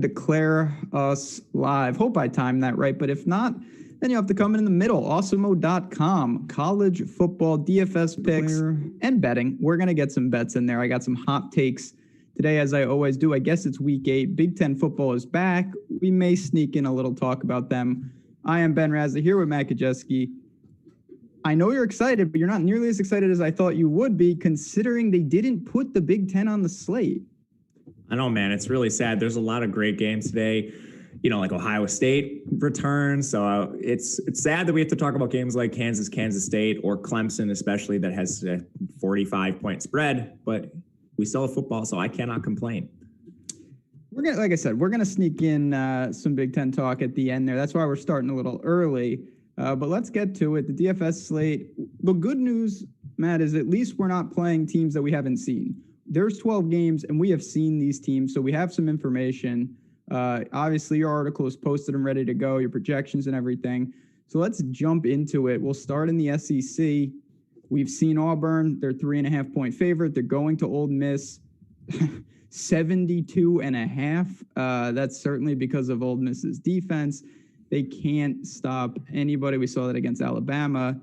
declare us live. Hope I timed that right, but if not, then you have to come in the middle. Awesemo.com, college football DFS picks and betting. We're going to get some bets in there. I got some hot takes today, as I always do. I guess it's week 8. Big Ten football is back. We may sneak in a little talk about them. I am Ben Rasa here with Matt Gajewski. I know you're excited, but you're not nearly as excited as I thought you would be, considering they didn't put the Big Ten on the slate. I know, man. It's really sad. There's a lot of great games today. You know, like Ohio State returns. So it's sad that we have to talk about games like Kansas State, or Clemson, especially, that has a 45-point spread. But we still have football, so I cannot complain. We're gonna, like I said, we're gonna sneak in some Big Ten talk at the end there. That's why we're starting a little early. But let's get to it. The DFS slate. The good news, Matt, is at least we're not playing teams that we haven't seen. There's 12 games, and we have seen these teams, so we have some information. Obviously, your article is posted and ready to go, your projections and everything. So let's jump into it. We'll start in the SEC. We've seen Auburn. They're 3.5-point favorite. They're going to Ole Miss. 72.5. That's certainly because of Ole Miss's defense. They can't stop anybody. We saw that against Alabama.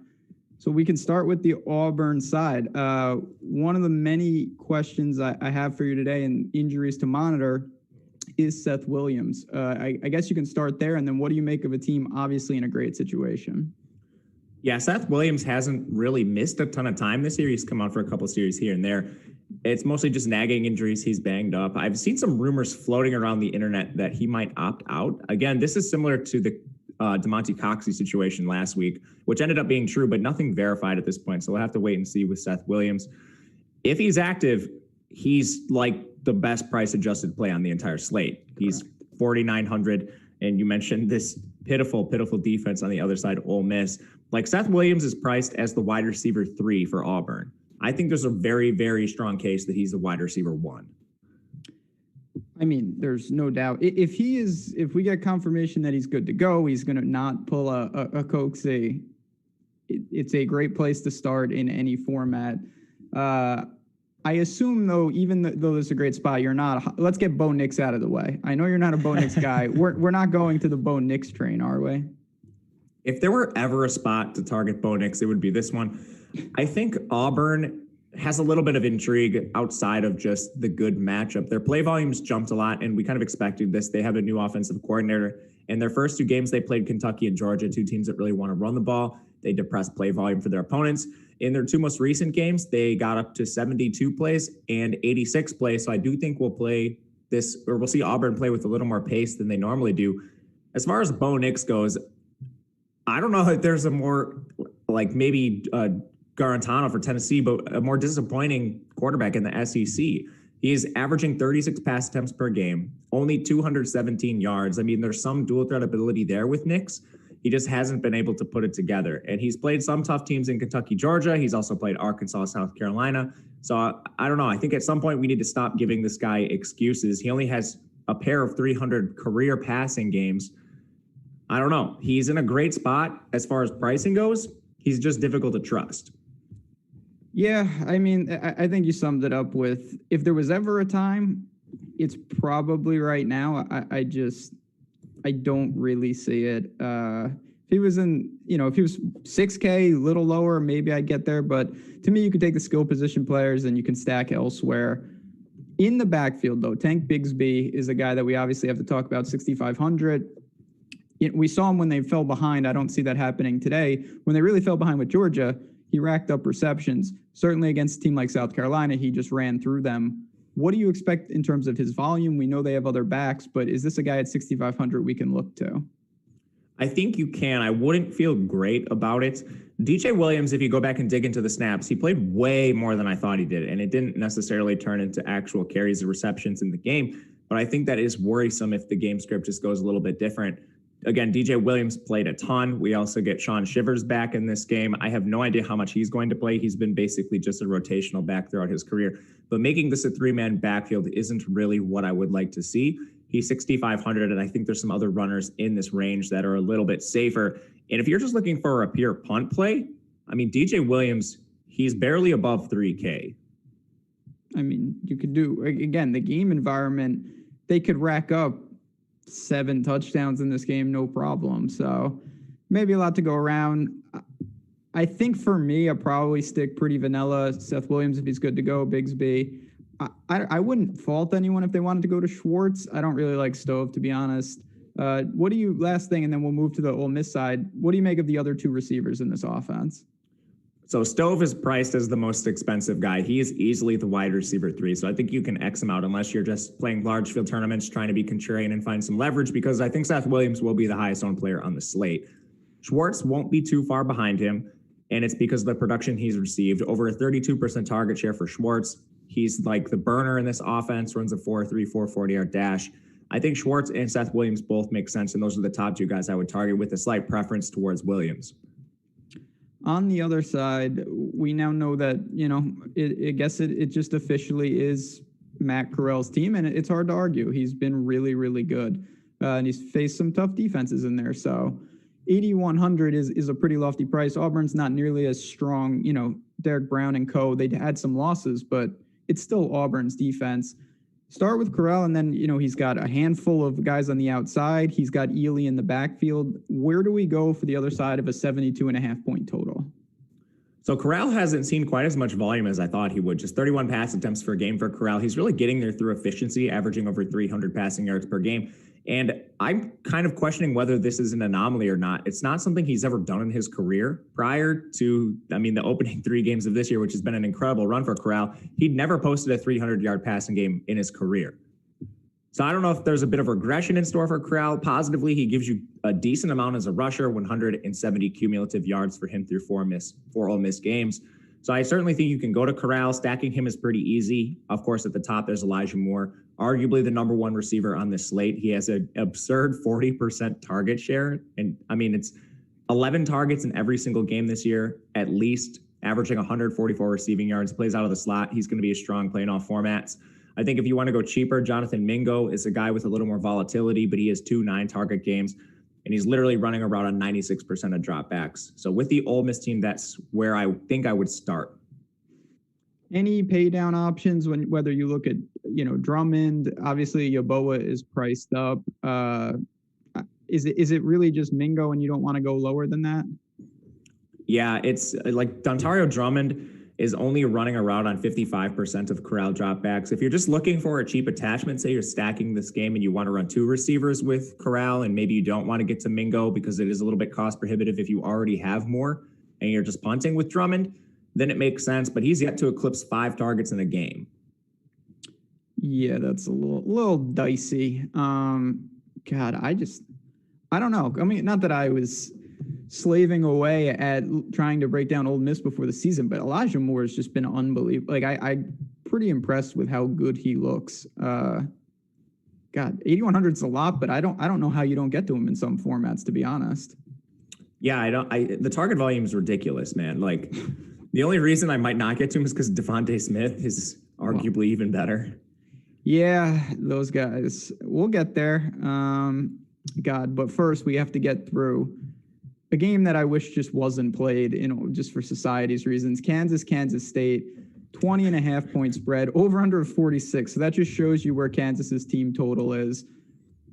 So we can start with the Auburn side. One of the many questions I have for you today, and injuries to monitor, is Seth Williams. I guess you can start there, and then what do you make of a team obviously in a great situation? Yeah, Seth Williams hasn't really missed a ton of time this year. He's come out for a couple of series here and there. It's mostly just nagging injuries. He's banged up. I've seen some rumors floating around the internet that he might opt out. Again, this is similar to the DeMonte Coxey situation last week, which ended up being true, but nothing verified at this point. So we'll have to wait and see with Seth Williams. If he's active, he's like the best price-adjusted play on the entire slate. He's 4,900, and you mentioned this pitiful defense on the other side, Ole Miss. Like, Seth Williams is priced as the wide receiver 3 for Auburn. I think there's a very, very strong case that he's the wide receiver 1. I mean, there's no doubt. If we get confirmation that he's good to go, he's going to not pull a Coxey. It's a great place to start in any format. I assume, though, even though this is a great spot, you're not. Let's get Bo Nix out of the way. I know you're not a Bo Nix guy. We're not going to the Bo Nix train, are we? If there were ever a spot to target Bo Nix, it would be this one. I think Auburn has a little bit of intrigue outside of just the good matchup. Their play volumes jumped a lot, and we kind of expected this. They have a new offensive coordinator. In their first 2 games, they played Kentucky and Georgia, 2 teams that really want to run the ball. They depressed play volume for their opponents. In their 2 most recent games, they got up to 72 plays and 86 plays. So I do think we'll see Auburn play with a little more pace than they normally do. As far as Bo Nix goes, I don't know if there's a more, like, maybe Garantano for Tennessee, but a more disappointing quarterback in the SEC. He's averaging 36 pass attempts per game, only 217 yards. I mean, there's some dual threat ability there with Nix. He just hasn't been able to put it together. And he's played some tough teams in Kentucky, Georgia. He's also played Arkansas, South Carolina. So I don't know. I think at some point we need to stop giving this guy excuses. He only has a pair of 300 career passing games. I don't know. He's in a great spot as far as pricing goes. He's just difficult to trust. Yeah, I mean, I think you summed it up with, if there was ever a time, it's probably right now. I don't really see it. If he was if he was 6K, a little lower, maybe I'd get there. But to me, you could take the skill position players and you can stack elsewhere. In the backfield, though, Tank Bigsby is a guy that we obviously have to talk about, 6,500. We saw him when they fell behind. I don't see that happening today. When they really fell behind with Georgia, he racked up receptions. Certainly against a team like South Carolina, he just ran through them. What do you expect in terms of his volume? We know they have other backs, but is this a guy at 6,500 we can look to? I think you can. I wouldn't feel great about it. DJ Williams, if you go back and dig into the snaps, he played way more than I thought he did, and it didn't necessarily turn into actual carries or receptions in the game. But I think that is worrisome if the game script just goes a little bit different. Again, DJ Williams played a ton. We also get Sean Shivers back in this game. I have no idea how much he's going to play. He's been basically just a rotational back throughout his career. But making this a 3-man backfield isn't really what I would like to see. He's 6,500, and I think there's some other runners in this range that are a little bit safer. And if you're just looking for a pure punt play, I mean, DJ Williams, he's barely above 3K. I mean, you could do, again, the game environment, they could rack up 7 touchdowns in this game, no problem. So maybe a lot to go around. I think for me, I'll probably stick pretty vanilla. Seth Williams, if he's good to go, Bigsby. I wouldn't fault anyone if they wanted to go to Schwartz. I don't really like Stove, to be honest. What do you, last thing, and then we'll move to the Ole Miss side. What do you make of the other 2 receivers in this offense? So Stove is priced as the most expensive guy. He is easily the wide receiver 3. So I think you can X him out unless you're just playing large field tournaments, trying to be contrarian and find some leverage, because I think Seth Williams will be the highest owned player on the slate. Schwartz won't be too far behind him, and it's because of the production he's received. Over a 32% target share for Schwartz. He's like the burner in this offense, runs a 4.3, 440-yard dash. I think Schwartz and Seth Williams both make sense, and those are the top 2 guys I would target with a slight preference towards Williams. On the other side, we now know that, I guess it just officially is Matt Corral's team, and it's hard to argue. He's been really, really good, and he's faced some tough defenses in there. So 8,100 is a pretty lofty price. Auburn's not nearly as strong. Derek Brown and co., they had some losses, but it's still Auburn's defense. Start with Corral, and then, he's got a handful of guys on the outside. He's got Ely in the backfield. Where do we go for the other side of a 72.5 point total? So Corral hasn't seen quite as much volume as I thought he would. Just 31 pass attempts per game for Corral. He's really getting there through efficiency, averaging over 300 passing yards per game. And I'm kind of questioning whether this is an anomaly or not. It's not something he's ever done in his career. Prior to, the opening 3 games of this year, which has been an incredible run for Corral, he'd never posted a 300-yard passing game in his career. So I don't know if there's a bit of regression in store for Corral. Positively, he gives you a decent amount as a rusher, 170 cumulative yards for him through 4 Ole Miss games. So I certainly think you can go to Corral. Stacking him is pretty easy. Of course, at the top, there's Elijah Moore, arguably the number 1 receiver on the slate. He has an absurd 40% target share. And it's 11 targets in every single game this year, at least, averaging 144 receiving yards, plays out of the slot. He's going to be a strong play in all formats. I think if you want to go cheaper, Jonathan Mingo is a guy with a little more volatility, but he has 2 9-target games, and he's literally running around on 96% of dropbacks. So with the Ole Miss team, that's where I think I would start. Any pay down options whether you look at, Drummond, obviously Yeboah is priced up. Is it really just Mingo and you don't want to go lower than that? Yeah, it's like Dontario Drummond is only running around on 55% of Corral dropbacks. If you're just looking for a cheap attachment, say you're stacking this game and you want to run 2 receivers with Corral, and maybe you don't want to get to Mingo because it is a little bit cost prohibitive if you already have more and you're just punting with Drummond, then it makes sense. But he's yet to eclipse 5 targets in a game. Yeah, that's a little dicey. God, I don't know. Not that I was slaving away at trying to break down Ole Miss before the season, but Elijah Moore has just been unbelievable. Like I'm pretty impressed with how good he looks. God, 8,100 is a lot, but I don't know how you don't get to him in some formats, to be honest. Yeah, the target volume is ridiculous, man. Like the only reason I might not get to him is because Devontae Smith is arguably even better. Yeah, those guys. We'll get there. God, but first we have to get through a game that I wish just wasn't played, just for society's reasons. Kansas State, 20.5 point spread, over under 46. So that just shows you where Kansas's team total is.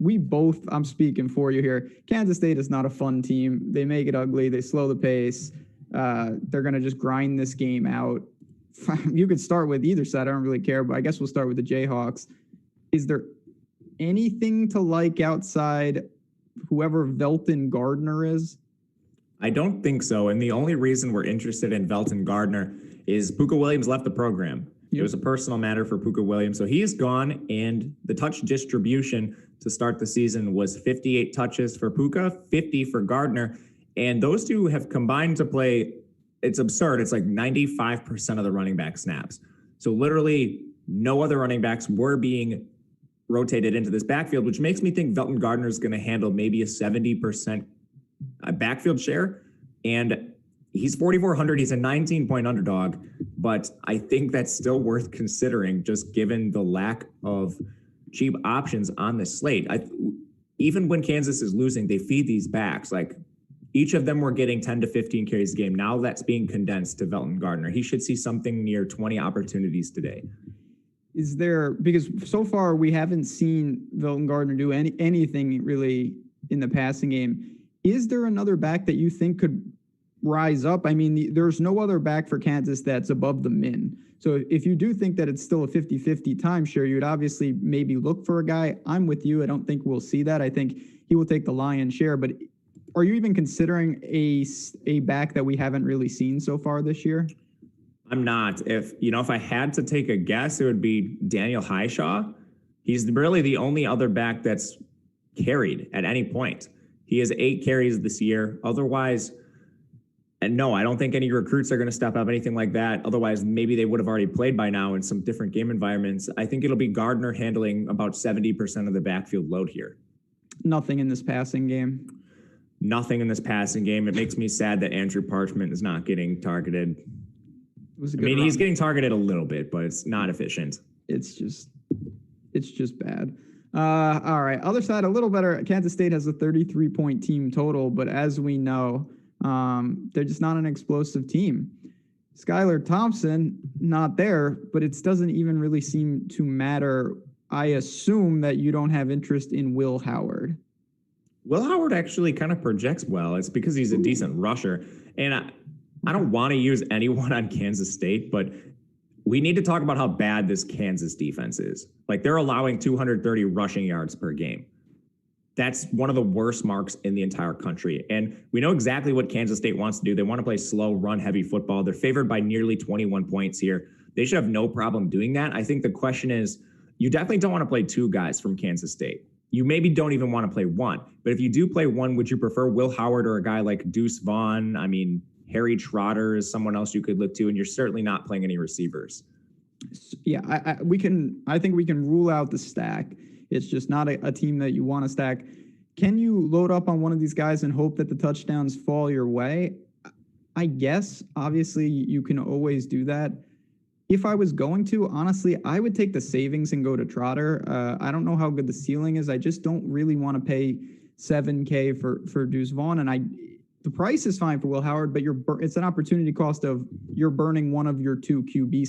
I'm speaking for you here. Kansas State is not a fun team. They make it ugly. They slow the pace. They're going to just grind this game out. You could start with either side. I don't really care, but I guess we'll start with the Jayhawks. Is there anything to like outside whoever Velton Gardner is? I don't think so. And the only reason we're interested in Velton Gardner is Puka Williams left the program. Yep. It was a personal matter for Puka Williams. So he is gone, and the touch distribution to start the season was 58 touches for Puka, 50 for Gardner. And those two have combined to play, it's absurd. It's like 95% of the running back snaps. So literally no other running backs were being rotated into this backfield, which makes me think Velton Gardner is going to handle maybe a 70% backfield share. And he's 4,400. He's a 19-point underdog, but I think that's still worth considering just given the lack of cheap options on the slate. Even when Kansas is losing, they feed these backs. Like each of them were getting 10 to 15 carries a game. Now that's being condensed to Velton Gardner. He should see something near 20 opportunities today. Is there, because so far we haven't seen Velton Gardner do anything really in the passing game. Is there another back that you think could rise up? I mean, there's no other back for Kansas that's above the min. So if you do think that it's still a 50-50 timeshare, you'd obviously maybe look for a guy. I'm with you. I don't think we'll see that. I think he will take the lion's share. But are you even considering a back that we haven't really seen so far this year? I'm not. If I had to take a guess, it would be Daniel Highshaw. He's really the only other back that's carried at any point. He has 8 carries this year. Otherwise, and no, I don't think any recruits are going to step up, anything like that. Otherwise, maybe they would have already played by now in some different game environments. I think it'll be Gardner handling about 70% of the backfield load here. Nothing in this passing game. Nothing in this passing game. It makes me sad that Andrew Parchment is not getting targeted. He's getting targeted a little bit, but it's not efficient. It's just bad. All right. Other side, a little better. Kansas State has a 33-point team total, but as we know, they're just not an explosive team. Skylar Thompson, not there, but it doesn't even really seem to matter. I assume that you don't have interest in Will Howard. Will Howard actually kind of projects well. It's because he's a decent rusher. And I don't want to use anyone on Kansas State, but we need to talk about how bad this Kansas defense is. Like, they're allowing 230 rushing yards per game. That's one of the worst marks in the entire country. And we know exactly what Kansas State wants to do. They want to play slow, run-heavy football. They're favored by nearly 21 points here. They should have no problem doing that. I think the question is, you definitely don't want to play 2 guys from Kansas State. You maybe don't even want to play 1. But if you do play 1, would you prefer Will Howard or a guy like Deuce Vaughn? I mean, Harry Trotter is someone else you could look to, and you're certainly not playing any receivers. Yeah, I think we can rule out the stack. It's just not a team that you want to stack. Can you load up on one of these guys and hope that the touchdowns fall your way? I guess, obviously, you can always do that. If I was going to, honestly, I would take the savings and go to Trotter. I don't know how good the ceiling is. I just don't really want to pay $7K for Deuce Vaughn, and the price is fine for Will Howard, but it's an opportunity cost of you're burning one of your 2 QB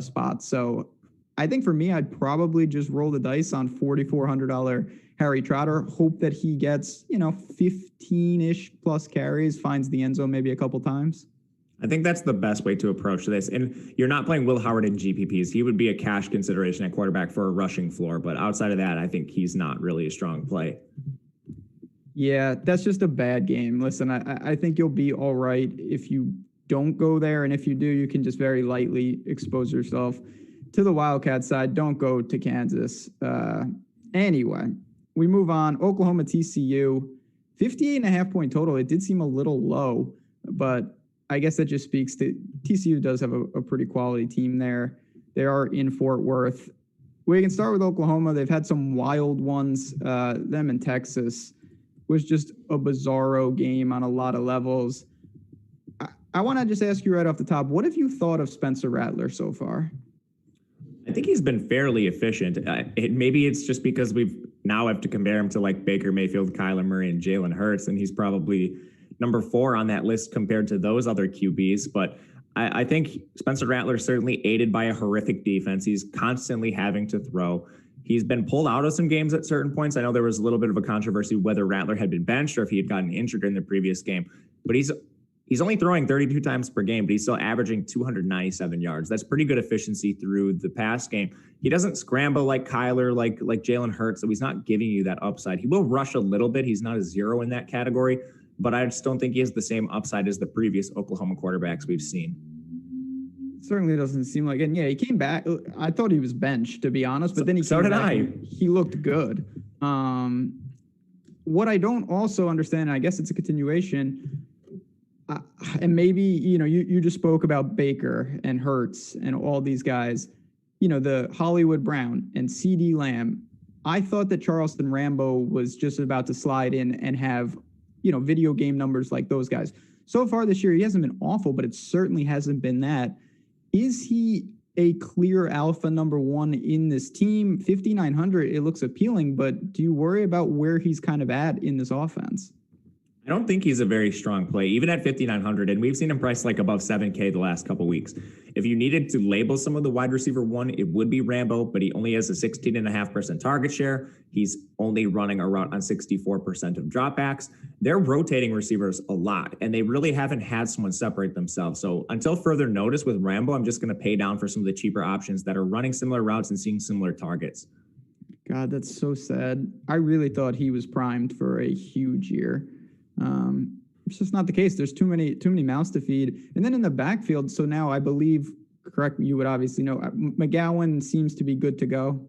spots. So I think for me, I'd probably just roll the dice on $4,400 Harry Trotter, hope that he gets, 15-ish plus carries, finds the end zone maybe a couple times. I think that's the best way to approach this. And you're not playing Will Howard in GPPs. He would be a cash consideration at quarterback for a rushing floor. But outside of that, I think he's not really a strong play. Yeah, that's just a bad game. Listen, I think you'll be all right if you don't go there. And if you do, you can just very lightly expose yourself to the Wildcat side. Don't go to Kansas. Anyway, we move on. Oklahoma TCU, 58.5-point total. It did seem a little low, but I guess that just speaks to TCU does have a pretty quality team there. They are in Fort Worth. We can start with Oklahoma. They've had some wild ones. Them in Texas was just a bizarro game on a lot of levels. I want to just ask you right off the top, what have you thought of Spencer Rattler so far? I think he's been fairly efficient. Maybe it's just because we've now have to compare him to like Baker Mayfield, Kyler Murray, and Jalen Hurts, and he's probably number 4 on that list compared to those other QBs. But I think Spencer Rattler is certainly aided by a horrific defense. He's constantly having to throw. He's been pulled out of some games at certain points. I know there was a little bit of a controversy whether Rattler had been benched or if he had gotten injured in the previous game. But he's only throwing 32 times per game, but he's still averaging 297 yards. That's pretty good efficiency through the pass game. He doesn't scramble like Kyler, like Jalen Hurts, so he's not giving you that upside. He will rush a little bit. He's not a 0 in that category, but I just don't think he has the same upside as the previous Oklahoma quarterbacks we've seen. Certainly doesn't seem like it. And yeah, he came back. I thought he was benched, to be honest, but then he looked good. What I don't also understand, and I guess it's a continuation, and maybe, you just spoke about Baker and Hurts and all these guys, the Hollywood Brown and CD Lamb. I thought that Charleston Rambo was just about to slide in and have, video game numbers like those guys. So far this year, he hasn't been awful, but it certainly hasn't been that. Is he a clear alpha number 1 in this team? 5,900, it looks appealing, but do you worry about where he's kind of at in this offense? I don't think he's a very strong play, even at 5,900, and we've seen him priced like above 7K the last couple weeks. If you needed to label some of the wide receiver one, it would be Rambo, but he only has a 16.5% target share. He's only running a route on 64% of dropbacks. They're rotating receivers a lot, and they really haven't had someone separate themselves. So until further notice with Rambo, I'm just going to pay down for some of the cheaper options that are running similar routes and seeing similar targets. God, that's so sad. I really thought he was primed for a huge year. It's just not the case. There's too many mouths to feed. And then in the backfield, so now I believe, correct me, you would obviously know, McGowan seems to be good to go.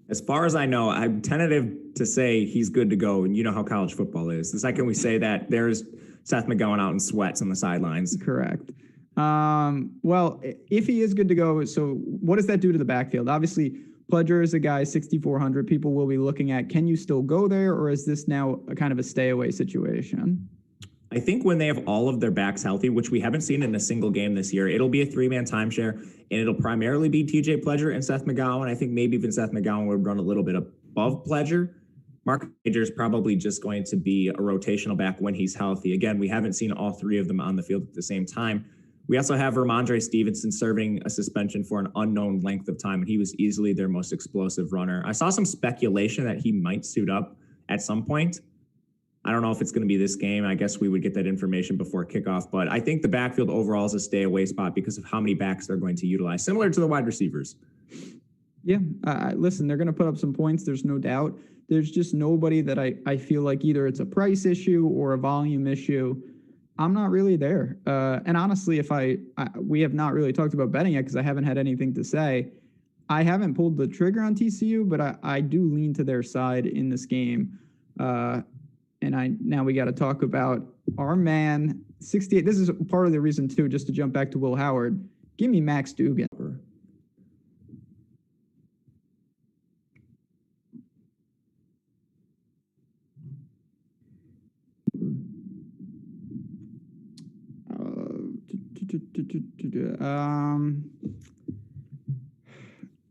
As far as I know, I'm tentative to say he's good to go, and you know how college football is. The second we say that, there's Seth McGowan out in sweats on the sidelines. Correct. Well, if he is good to go, so what does that do to the backfield? Obviously, Pledger is a guy, 6,400. People will be looking at, can you still go there, or is this now a kind of a stay-away situation? I think when they have all of their backs healthy, which we haven't seen in a single game this year, it'll be a three-man timeshare, and it'll primarily be TJ Pledger and Seth McGowan. I think maybe even Seth McGowan would run a little bit above Pledger. Mark Major is probably just going to be a rotational back when he's healthy. Again, we haven't seen all three of them on the field at the same time. We also have Ramondre Stevenson serving a suspension for an unknown length of time, and he was easily their most explosive runner. I saw some speculation that he might suit up at some point. I don't know if it's going to be this game. I guess we would get that information before kickoff, but I think the backfield overall is a stay away spot because of how many backs they're going to utilize, similar to the wide receivers. Yeah, listen, they're going to put up some points. There's no doubt. There's just nobody that I feel like either it's a price issue or a volume issue. I'm not really there. And honestly, if we have not really talked about betting yet because I haven't had anything to say. I haven't pulled the trigger on TCU, but I do lean to their side in this game. And now we got to talk about our man, 68. This is part of the reason, too, just to jump back to Will Howard. Give me Max Duggan.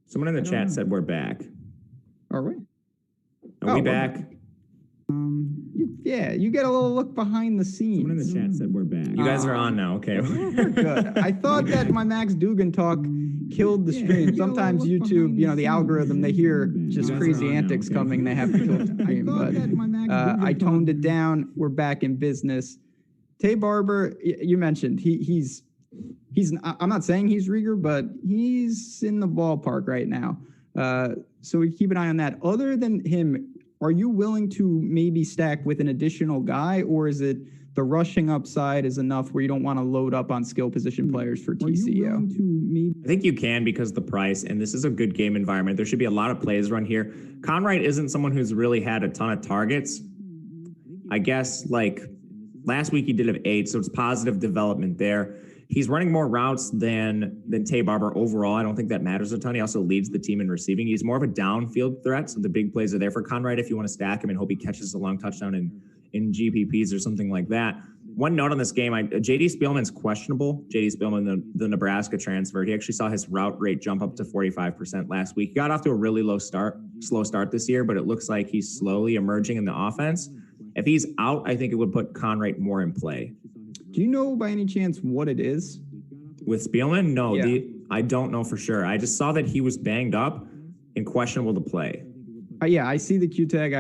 Someone in the chat said we're back. Are we? Are we back? Yeah, you get a little look behind the scenes. Someone in the chat said we're back. You guys are on now, okay? We're good. I thought that my Max Duggan talk killed the stream. Sometimes YouTube, the algorithm, they hear just crazy antics coming. They have to kill the stream. But I toned it down. We're back in business. Tay Barber, you mentioned he's. I'm not saying he's Rieger, but he's in the ballpark right now. So we keep an eye on that. Other than him, are you willing to maybe stack with an additional guy, or is it the rushing upside is enough where you don't want to load up on skill position players for TCU? I think you can because the price, and this is a good game environment. There should be a lot of plays run here. Conwright isn't someone who's really had a ton of targets. I guess like last week he did have 8, so it's positive development there. He's running more routes than Tay Barber overall. I don't think that matters a ton. He also leads the team in receiving. He's more of a downfield threat, so the big plays are there for Conrad if you want to stack him and hope he catches a long touchdown in GPPs or something like that. One note on this game, J.D. Spielman's questionable. J.D. Spielman, the Nebraska transfer, he actually saw his route rate jump up to 45% last week. He got off to a really slow start this year, but it looks like he's slowly emerging in the offense. If he's out, I think it would put Conrad more in play. Do you know by any chance what it is? With Spielman? No, yeah. I don't know for sure. I just saw that he was banged up and questionable to play. Yeah, I see the Q tag.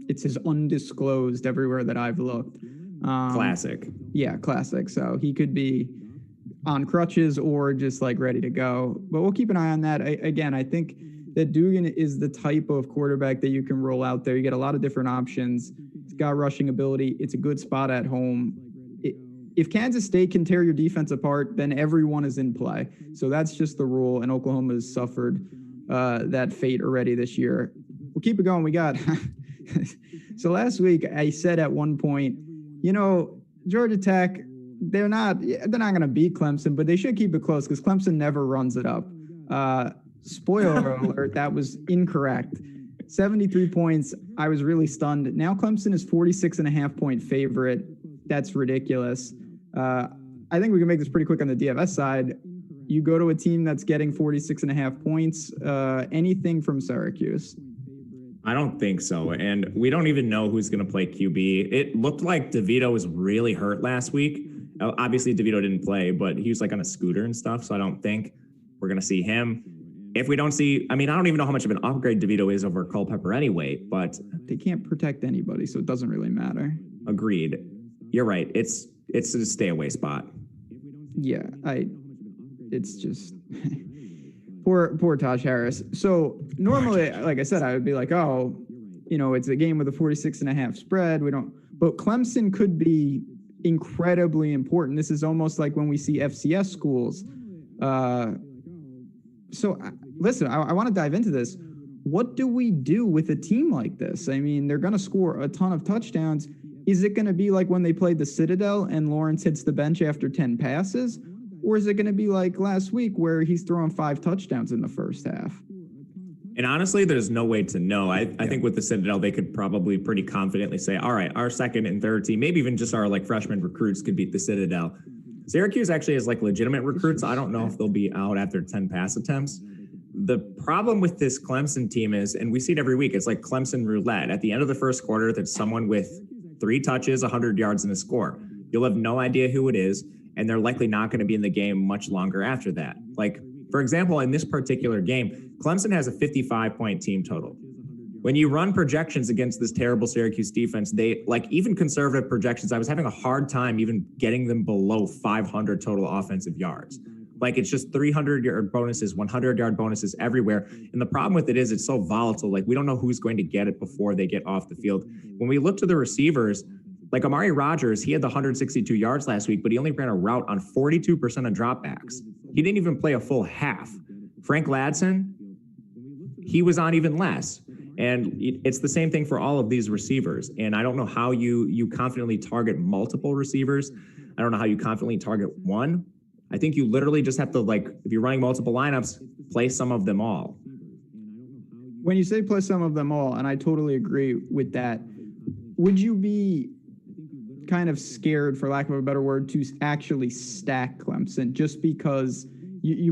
It says undisclosed everywhere that I've looked. Classic. Yeah, classic. So he could be on crutches or just like ready to go. But we'll keep an eye on that. Again, I think that Duggan is the type of quarterback that you can roll out there. You get a lot of different options. He's got rushing ability. It's a good spot at home. If Kansas State can tear your defense apart, then everyone is in play. So that's just the rule, and Oklahoma has suffered that fate already this year. We'll keep it going. We got so last week I said at one point, Georgia Tech, they're not going to beat Clemson, but they should keep it close because Clemson never runs it up. Spoiler alert, that was incorrect. 73 points. I was really stunned. Now Clemson is 46.5-point favorite. That's ridiculous. I think we can make this pretty quick on the DFS side. You go to a team that's getting 46.5 points, anything from Syracuse. I don't think so. And we don't even know who's going to play QB. It looked like DeVito was really hurt last week. Obviously, DeVito didn't play, but he was like on a scooter and stuff. So I don't think we're going to see him. If we don't see, I mean, I don't even know how much of an upgrade DeVito is over Culpepper anyway, but they can't protect anybody, so it doesn't really matter. Agreed. You're right. It's a stay away spot. Yeah, it's just poor Taj Harris. So normally, like I said, I would be like, oh, it's a game with a 46.5 spread. But Clemson could be incredibly important. This is almost like when we see FCS schools. Listen, I want to dive into this. What do we do with a team like this? I mean, they're going to score a ton of touchdowns. Is it going to be like when they played the Citadel and Lawrence hits the bench after 10 passes? Or is it going to be like last week where he's throwing 5 touchdowns in the first half? And honestly, there's no way to know. I think with the Citadel, they could probably pretty confidently say, all right, our second and third team, maybe even just our like freshman recruits could beat the Citadel. Syracuse actually has like legitimate recruits. I don't know if they'll be out after 10 pass attempts. The problem with this Clemson team is, and we see it every week, it's like Clemson roulette. At the end of the first quarter, there's someone with 3 touches, 100 yards, and a score. You'll have no idea who it is, and they're likely not going to be in the game much longer after that. Like, for example, in this particular game, Clemson has a 55-point team total. When you run projections against this terrible Syracuse defense, they like even conservative projections. I was having a hard time even getting them below 500 total offensive yards. Like it's just 300-yard bonuses, 100-yard bonuses everywhere. And the problem with it is it's so volatile. Like we don't know who's going to get it before they get off the field. When we look to the receivers, like Amari Rodgers, he had the 162 yards last week, but he only ran a route on 42% of dropbacks. He didn't even play a full half. Frank Ladson, he was on even less. And it's the same thing for all of these receivers. And I don't know how you confidently target multiple receivers. I don't know how you confidently target one. I think you literally just have to, like, if you're running multiple lineups, play some of them all. When you say play some of them all, and I totally agree with that, would you be kind of scared, for lack of a better word, to actually stack Clemson just because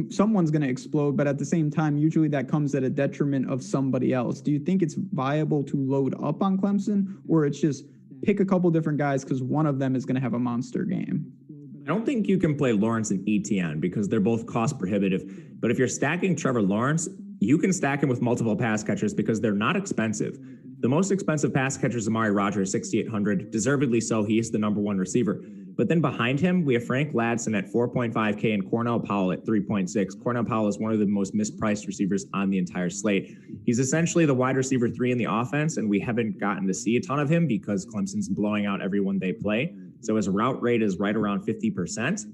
someone's going to explode, but at the same time, usually that comes at a detriment of somebody else? Do you think it's viable to load up on Clemson, or it's just pick a couple different guys because one of them is going to have a monster game? I don't think you can play Lawrence and ETN because they're both cost prohibitive. But if you're stacking Trevor Lawrence, you can stack him with multiple pass catchers because they're not expensive. The most expensive pass catcher is Amari Rodgers, $6,800. Deservedly so, he is the number one receiver. But then behind him, we have Frank Ladson at $4.5K and Cornell Powell at $3.6. Cornell Powell is one of the most mispriced receivers on the entire slate. He's essentially the wide receiver 3 in the offense, and we haven't gotten to see a ton of him because Clemson's blowing out everyone they play. So his route rate is right around 50%,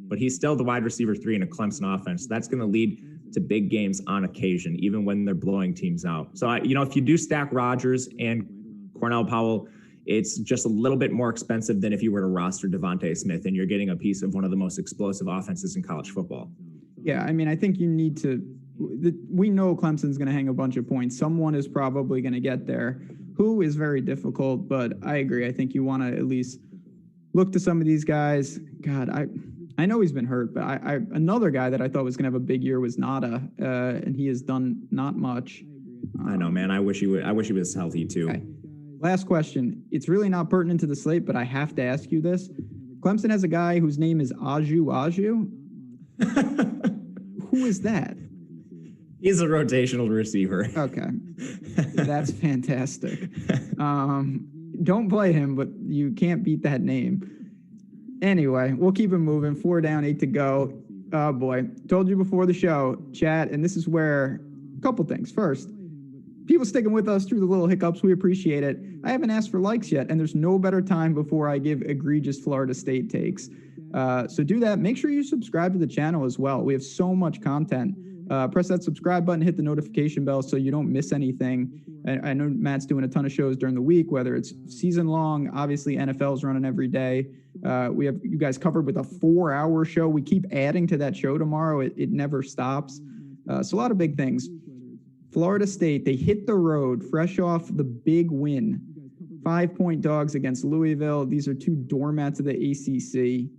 but he's still the wide receiver 3 in a Clemson offense. That's going to lead to big games on occasion, even when they're blowing teams out. So, if you do stack Rodgers and Cornell Powell, it's just a little bit more expensive than if you were to roster Devontae Smith and you're getting a piece of one of the most explosive offenses in college football. Yeah, I mean, I think you need to – we know Clemson's going to hang a bunch of points. Someone is probably going to get there. Who is very difficult, but I agree. I think you want to at least look to some of these guys. God, I know he's been hurt, but another guy that I thought was going to have a big year was Notre, and he has done not much. I know, man. I wish he was healthy too. Okay. Last question. It's really not pertinent to the slate, but I have to ask you this. Clemson has a guy whose name is Aju. Who is that? He's a rotational receiver. Okay. That's fantastic. Don't play him, but you can't beat that name. Anyway, we'll keep it moving. 4 down, 8 to go. Oh, boy. Told you before the show, chat, and this is where a couple things. First, people sticking with us through the little hiccups. We appreciate it. I haven't asked for likes yet, and there's no better time before I give egregious Florida State takes. So do that. Make sure you subscribe to the channel as well. We have so much content. Press that subscribe button, hit the notification bell so you don't miss anything. I know Matt's doing a ton of shows during the week, whether it's season long. Obviously, NFL's running every day. We have you guys covered with a 4-hour show. We keep adding to that show tomorrow. It never stops. So a lot of big things. Florida State, they hit the road fresh off the big win. 5-point dogs against Louisville. These are 2 doormats of the ACC.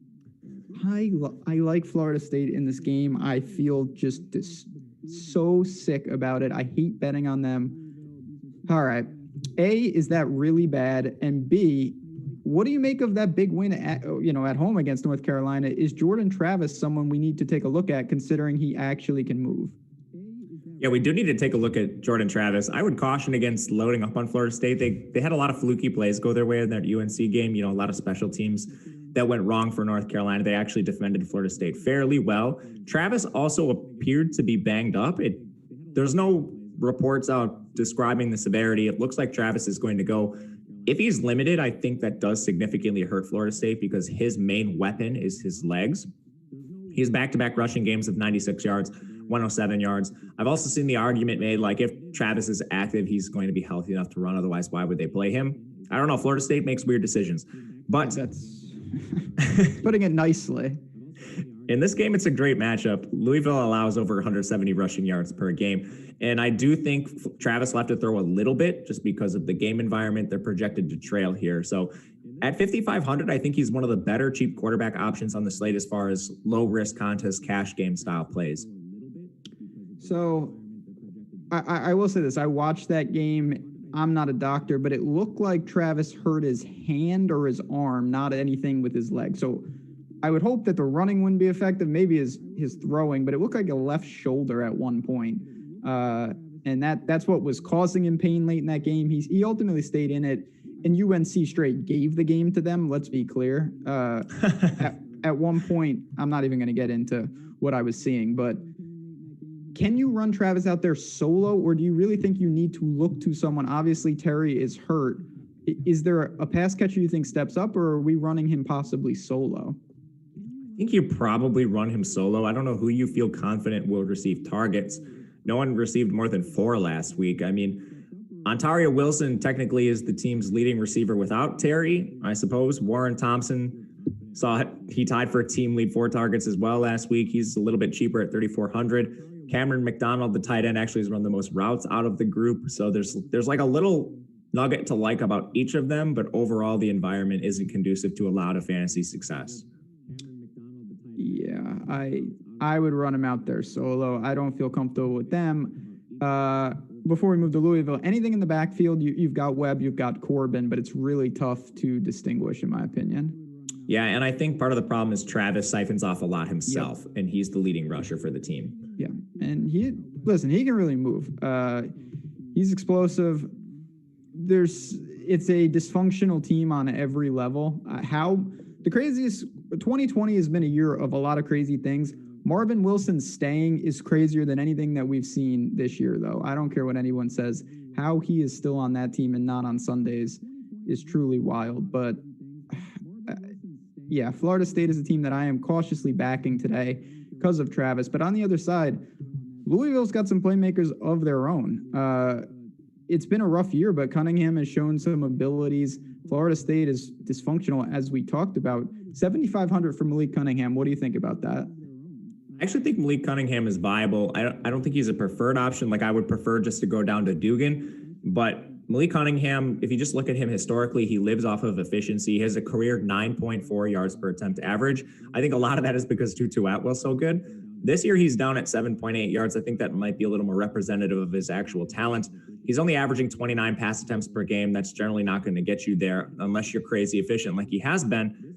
I like Florida State in this game. I feel just so sick about it. I hate betting on them. All right. A, is that really bad? And B, what do you make of that big win at home against North Carolina? Is Jordan Travis someone we need to take a look at, considering he actually can move? Yeah, we do need to take a look at Jordan Travis. I would caution against loading up on Florida State. They had a lot of fluky plays go their way in that UNC game. A lot of special teams that went wrong for North Carolina. They actually defended Florida State fairly well. Travis also appeared to be banged up. There's no reports out describing the severity. It looks like Travis is going to go. If he's limited, I think that does significantly hurt Florida State because his main weapon is his legs. He has back-to-back rushing games of 96 yards, 107 yards. I've also seen the argument made, like, if Travis is active, he's going to be healthy enough to run. Otherwise, why would they play him? I don't know. Florida State makes weird decisions. But that's putting it nicely. In this game, it's a great matchup. Louisville allows over 170 rushing yards per game. And I do think Travis will have to throw a little bit just because of the game environment. They're projected to trail here. So at 5,500, I think he's one of the better cheap quarterback options on the slate as far as low-risk contest, cash game style plays. So I will say this. I watched that game. I'm not a doctor, but it looked like Travis hurt his hand or his arm, not anything with his leg. So I would hope that the running wouldn't be effective, maybe his throwing, but it looked like a left shoulder at one point. And that's what was causing him pain late in that game. He ultimately stayed in it, and UNC straight gave the game to them, let's be clear. At one point, I'm not even going to get into what I was seeing, but can you run Travis out there solo, or do you really think you need to look to someone? Obviously, Terry is hurt. Is there a pass catcher you think steps up, or are we running him possibly solo? I think you probably run him solo. I don't know who you feel confident will receive targets. No one received more than 4 last week. I mean, Ontario Wilson technically is the team's leading receiver without Terry, I suppose. Warren Thompson he tied for a team lead 4 targets as well last week. He's a little bit cheaper at 3,400. Cameron McDonald, the tight end, actually has run the most routes out of the group. So there's like a little nugget to like about each of them, but overall the environment isn't conducive to a lot of fantasy success. Yeah, I would run him out there solo. I don't feel comfortable with them. Before we move to Louisville, anything in the backfield, you've got Webb, you've got Corbin, but it's really tough to distinguish in my opinion. Yeah, and I think part of the problem is Travis siphons off a lot himself, and he's the leading rusher for the team. Yeah, and he can really move. He's explosive. It's a dysfunctional team on every level. The craziest 2020 has been a year of a lot of crazy things. Marvin Wilson staying is crazier than anything that we've seen this year, though. I don't care what anyone says. How he is still on that team and not on Sundays is truly wild. But yeah, Florida State is a team that I am cautiously backing today because of Travis. But on the other side, Louisville's got some playmakers of their own. It's been a rough year, but Cunningham has shown some abilities. Florida State is dysfunctional, as we talked about. 7,500 for Malik Cunningham. What do you think about that? I actually think Malik Cunningham is viable. I don't think he's a preferred option. Like, I would prefer just to go down to Dugan. But Malik Cunningham, if you just look at him historically, he lives off of efficiency. He has a career 9.4 yards per attempt average. I think a lot of that is because Tutu Atwell's so good. This year, he's down at 7.8 yards. I think that might be a little more representative of his actual talent. He's only averaging 29 pass attempts per game. That's generally not going to get you there unless you're crazy efficient like he has been.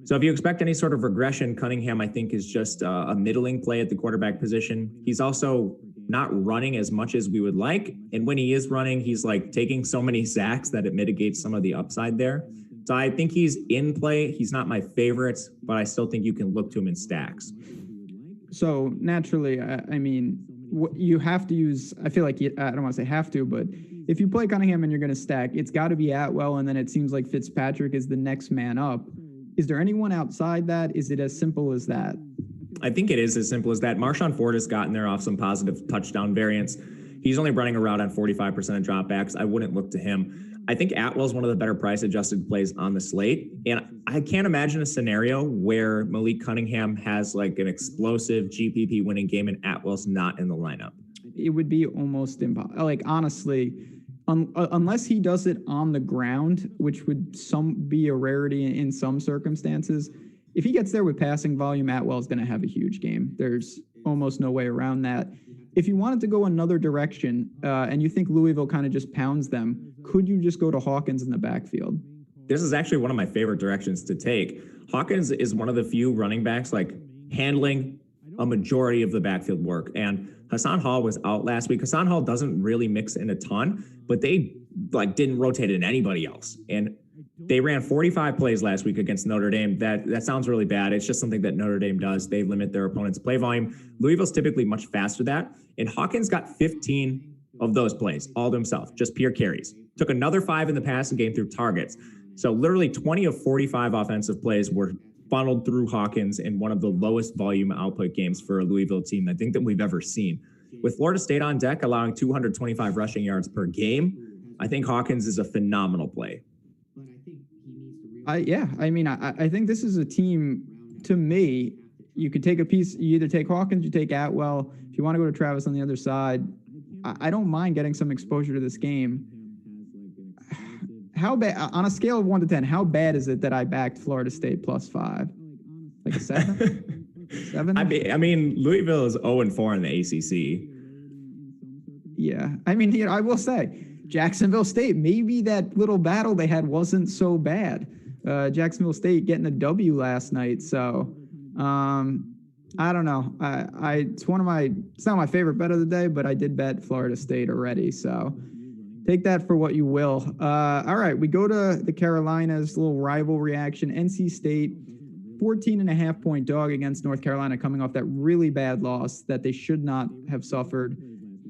So if you expect any sort of regression, Cunningham, I think, is just a middling play at the quarterback position. He's also not running as much as we would like. And when he is running, he's like taking so many sacks that it mitigates some of the upside there. So I think he's in play. He's not my favorite, but I still think you can look to him in stacks. So naturally, I mean, you have to use, I feel like, I don't want to say have to, but if you play Cunningham and you're going to stack, it's got to be Atwell, and then it seems like Fitzpatrick is the next man up. Is there anyone outside that? Is it as simple as that? I think it is as simple as that. Marshawn Ford has gotten there off some positive touchdown variants. He's only running a route on 45% of dropbacks. I wouldn't look to him. I think Atwell's one of the better price-adjusted plays on the slate. And I can't imagine a scenario where Malik Cunningham has like an explosive GPP winning game and Atwell's not in the lineup. It would be almost impossible. Like, honestly, unless he does it on the ground, which would be a rarity in some circumstances. If he gets there with passing volume, Atwell's going to have a huge game. There's almost no way around that. if you wanted to go another direction and you think Louisville kind of just pounds them, could you just go to Hawkins in the backfield? This is actually one of my favorite directions to take. Hawkins is one of the few running backs like handling a majority of the backfield work. And Hassan Hall was out last week. Hassan Hall doesn't really mix in a ton, but they didn't rotate in anybody else. And they ran 45 plays last week against Notre Dame. That sounds really bad. It's just something that Notre Dame does. They limit their opponent's play volume. Louisville's typically much faster than that. And Hawkins got 15 of those plays all to himself, just pure carries. Took another 5 in the passing game through targets. So literally 20 of 45 offensive plays were funneled through Hawkins in one of the lowest volume output games for a Louisville team I think that we've ever seen. With Florida State on deck, allowing 225 rushing yards per game, I think Hawkins is a phenomenal play. I think this is a team, to me, you could take a piece, you either take Hawkins, you take Atwell. If you want to go to Travis on the other side, I don't mind getting some exposure to this game. How bad, on a scale of 1 to 10, how bad is it that I backed Florida State +5? Like a 7? 7? I mean, Louisville is 0-4 in the ACC. Yeah. I will say, Jacksonville State, maybe that little battle they had wasn't so bad. Jacksonville State getting a W last night. So, I don't know. It's not my favorite bet of the day, but I did bet Florida State already. So take that for what you will. All right. We go to the Carolinas, little rival reaction. NC State, 14.5-point dog against North Carolina, coming off that really bad loss that they should not have suffered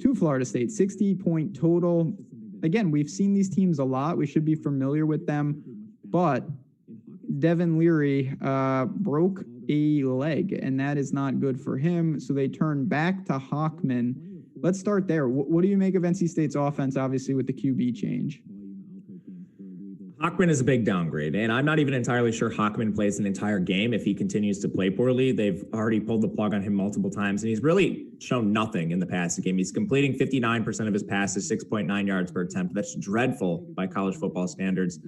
to Florida State. 60-point total. Again, we've seen these teams a lot. We should be familiar with them, but Devin Leary broke a leg, and that is not good for him. So they turn back to Hockman. Let's start there. What do you make of NC State's offense, obviously, with the QB change? Hockman is a big downgrade, and I'm not even entirely sure Hockman plays an entire game if he continues to play poorly. They've already pulled the plug on him multiple times, and he's really shown nothing in the passing game. He's completing 59% of his passes, 6.9 yards per attempt. That's dreadful by college football standards.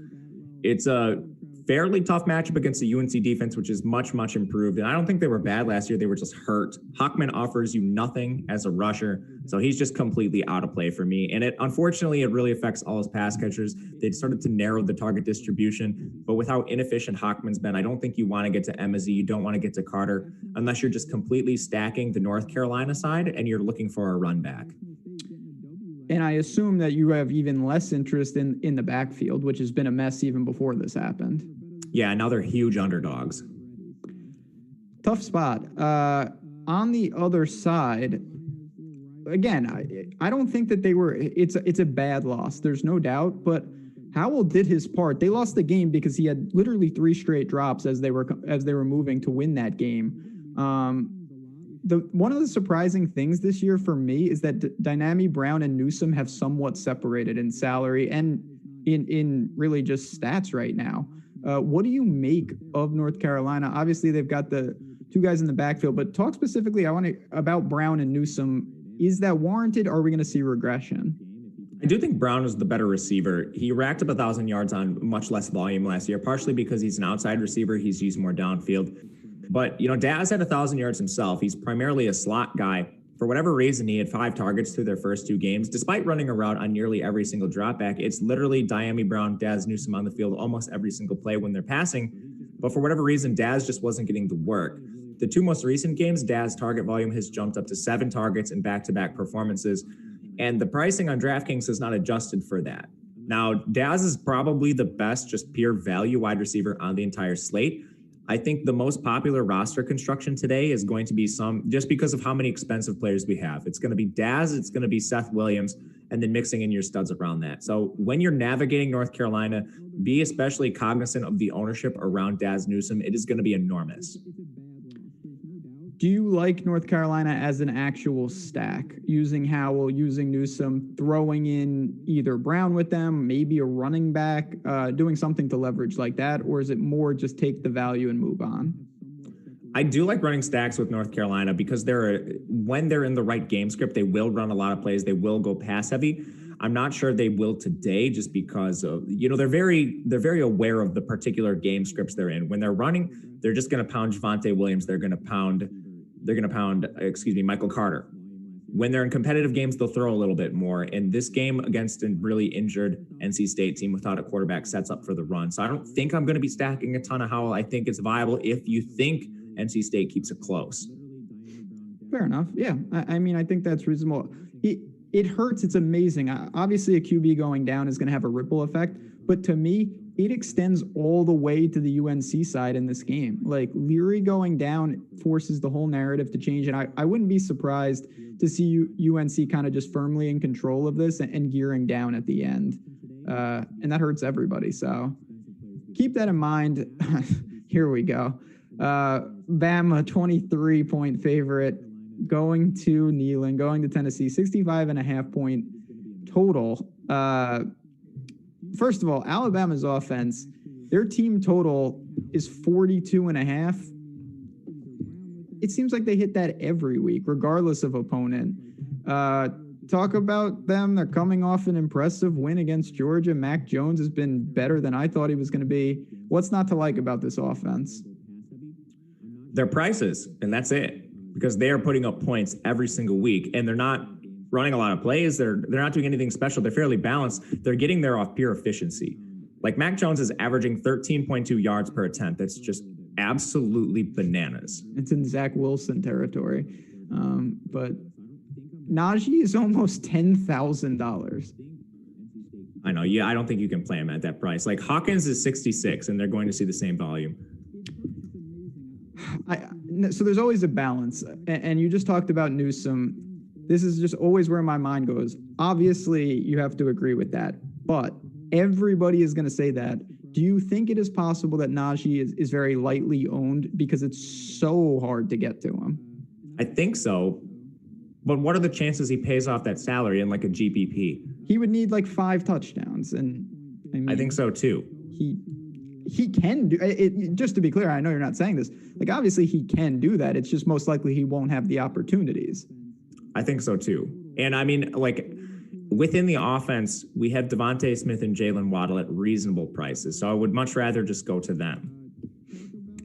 It's a fairly tough matchup against the UNC defense, which is much, much improved. And I don't think they were bad last year. They were just hurt. Hockman offers you nothing as a rusher, so he's just completely out of play for me. And unfortunately, it really affects all his pass catchers. They started to narrow the target distribution, but with how inefficient Hockman's been, I don't think you want to get to Emezi. You don't want to get to Carter unless you're just completely stacking the North Carolina side and you're looking for a run back. And I assume that you have even less interest in the backfield, which has been a mess even before this happened. Yeah, now they're huge underdogs. Tough spot. On the other side, again, I don't think that it's a bad loss. There's no doubt, but Howell did his part. They lost the game because he had literally 3 straight drops as they were moving to win that game. One of the surprising things this year for me is that Dynami, Brown, and Newsome have somewhat separated in salary and in really just stats right now. What do you make of North Carolina? Obviously, they've got the 2 guys in the backfield, but talk specifically about Brown and Newsome. Is that warranted, or are we going to see regression? I do think Brown is the better receiver. He racked up 1,000 yards on much less volume last year, partially because he's an outside receiver. He's used more downfield. But, Daz had 1,000 yards himself. He's primarily a slot guy. For whatever reason, he had 5 targets through their first 2 games. Despite running a route on nearly every single dropback, it's literally Dynami Brown, Daz Newsome on the field almost every single play when they're passing. But for whatever reason, Daz just wasn't getting the work. The 2 most recent games, Daz's target volume has jumped up to 7 targets in back-to-back performances. And the pricing on Draftkings is not adjusted for that. Now, Daz is probably the best just pure value wide receiver on the entire slate. I think the most popular roster construction today is going to be just because of how many expensive players we have. It's going to be Daz, it's going to be Seth Williams, and then mixing in your studs around that. So when you're navigating North Carolina, be especially cognizant of the ownership around Daz Newsome. It is going to be enormous. Do you like North Carolina as an actual stack, using Howell, using Newsome, throwing in either Brown with them, maybe a running back, doing something to leverage like that? Or is it more just take the value and move on? I do like running stacks with North Carolina because when they're in the right game script, they will run a lot of plays. They will go pass heavy. I'm not sure they will today just because of, they're very aware of the particular game scripts they're in. When they're running, they're just going to pound Javonte Williams. They're going to pound Michael Carter. when they're in competitive games, they'll throw a little bit more. And this game against a really injured NC State team without a quarterback sets up for the run. So I don't think I'm going to be stacking a ton of Howell. I think it's viable if you think NC State keeps it close. Fair enough. Yeah. I mean, I think that's reasonable. It hurts. It's amazing. Obviously, a QB going down is going to have a ripple effect. But to me, it extends all the way to the UNC side in this game. Like, Leary going down forces the whole narrative to change. And I wouldn't be surprised to see UNC kind of just firmly in control of this and gearing down at the end. And that hurts everybody. So keep that in mind. Here we go. Bama, 23-point favorite, going to Neyland, going to Tennessee, 65.5-point total. First of all, Alabama's offense, their team total is 42.5. It seems like they hit that every week, regardless of opponent. Talk about them. They're coming off an impressive win against Georgia. Mac Jones has been better than I thought he was going to be. What's not to like about this offense? Their prices, and that's it. Because they are putting up points every single week, and they're not running a lot of plays. They're not doing anything special. They're fairly balanced. They're getting there off pure efficiency. Like, Mac Jones is averaging 13.2 yards per attempt. That's just absolutely bananas. It's in Zach Wilson territory. But Najee is almost $10,000. I know. Yeah, I don't think you can play him at that price. Like, Hawkins is 66, and they're going to see the same volume. So there's always a balance. And you just talked about Newsome. This is just always where my mind goes. Obviously, you have to agree with that. But everybody is going to say that. Do you think it is possible that Najee is very lightly owned because it's so hard to get to him? I think so. But what are the chances he pays off that salary in like a GPP? He would need like 5 touchdowns. And I think so too. He can do it. Just to be clear, I know you're not saying this. Like, obviously he can do that. It's just most likely he won't have the opportunities. I think so too. And I mean, like, within the offense, we have Devontae Smith and Jalen Waddle at reasonable prices. So I would much rather just go to them.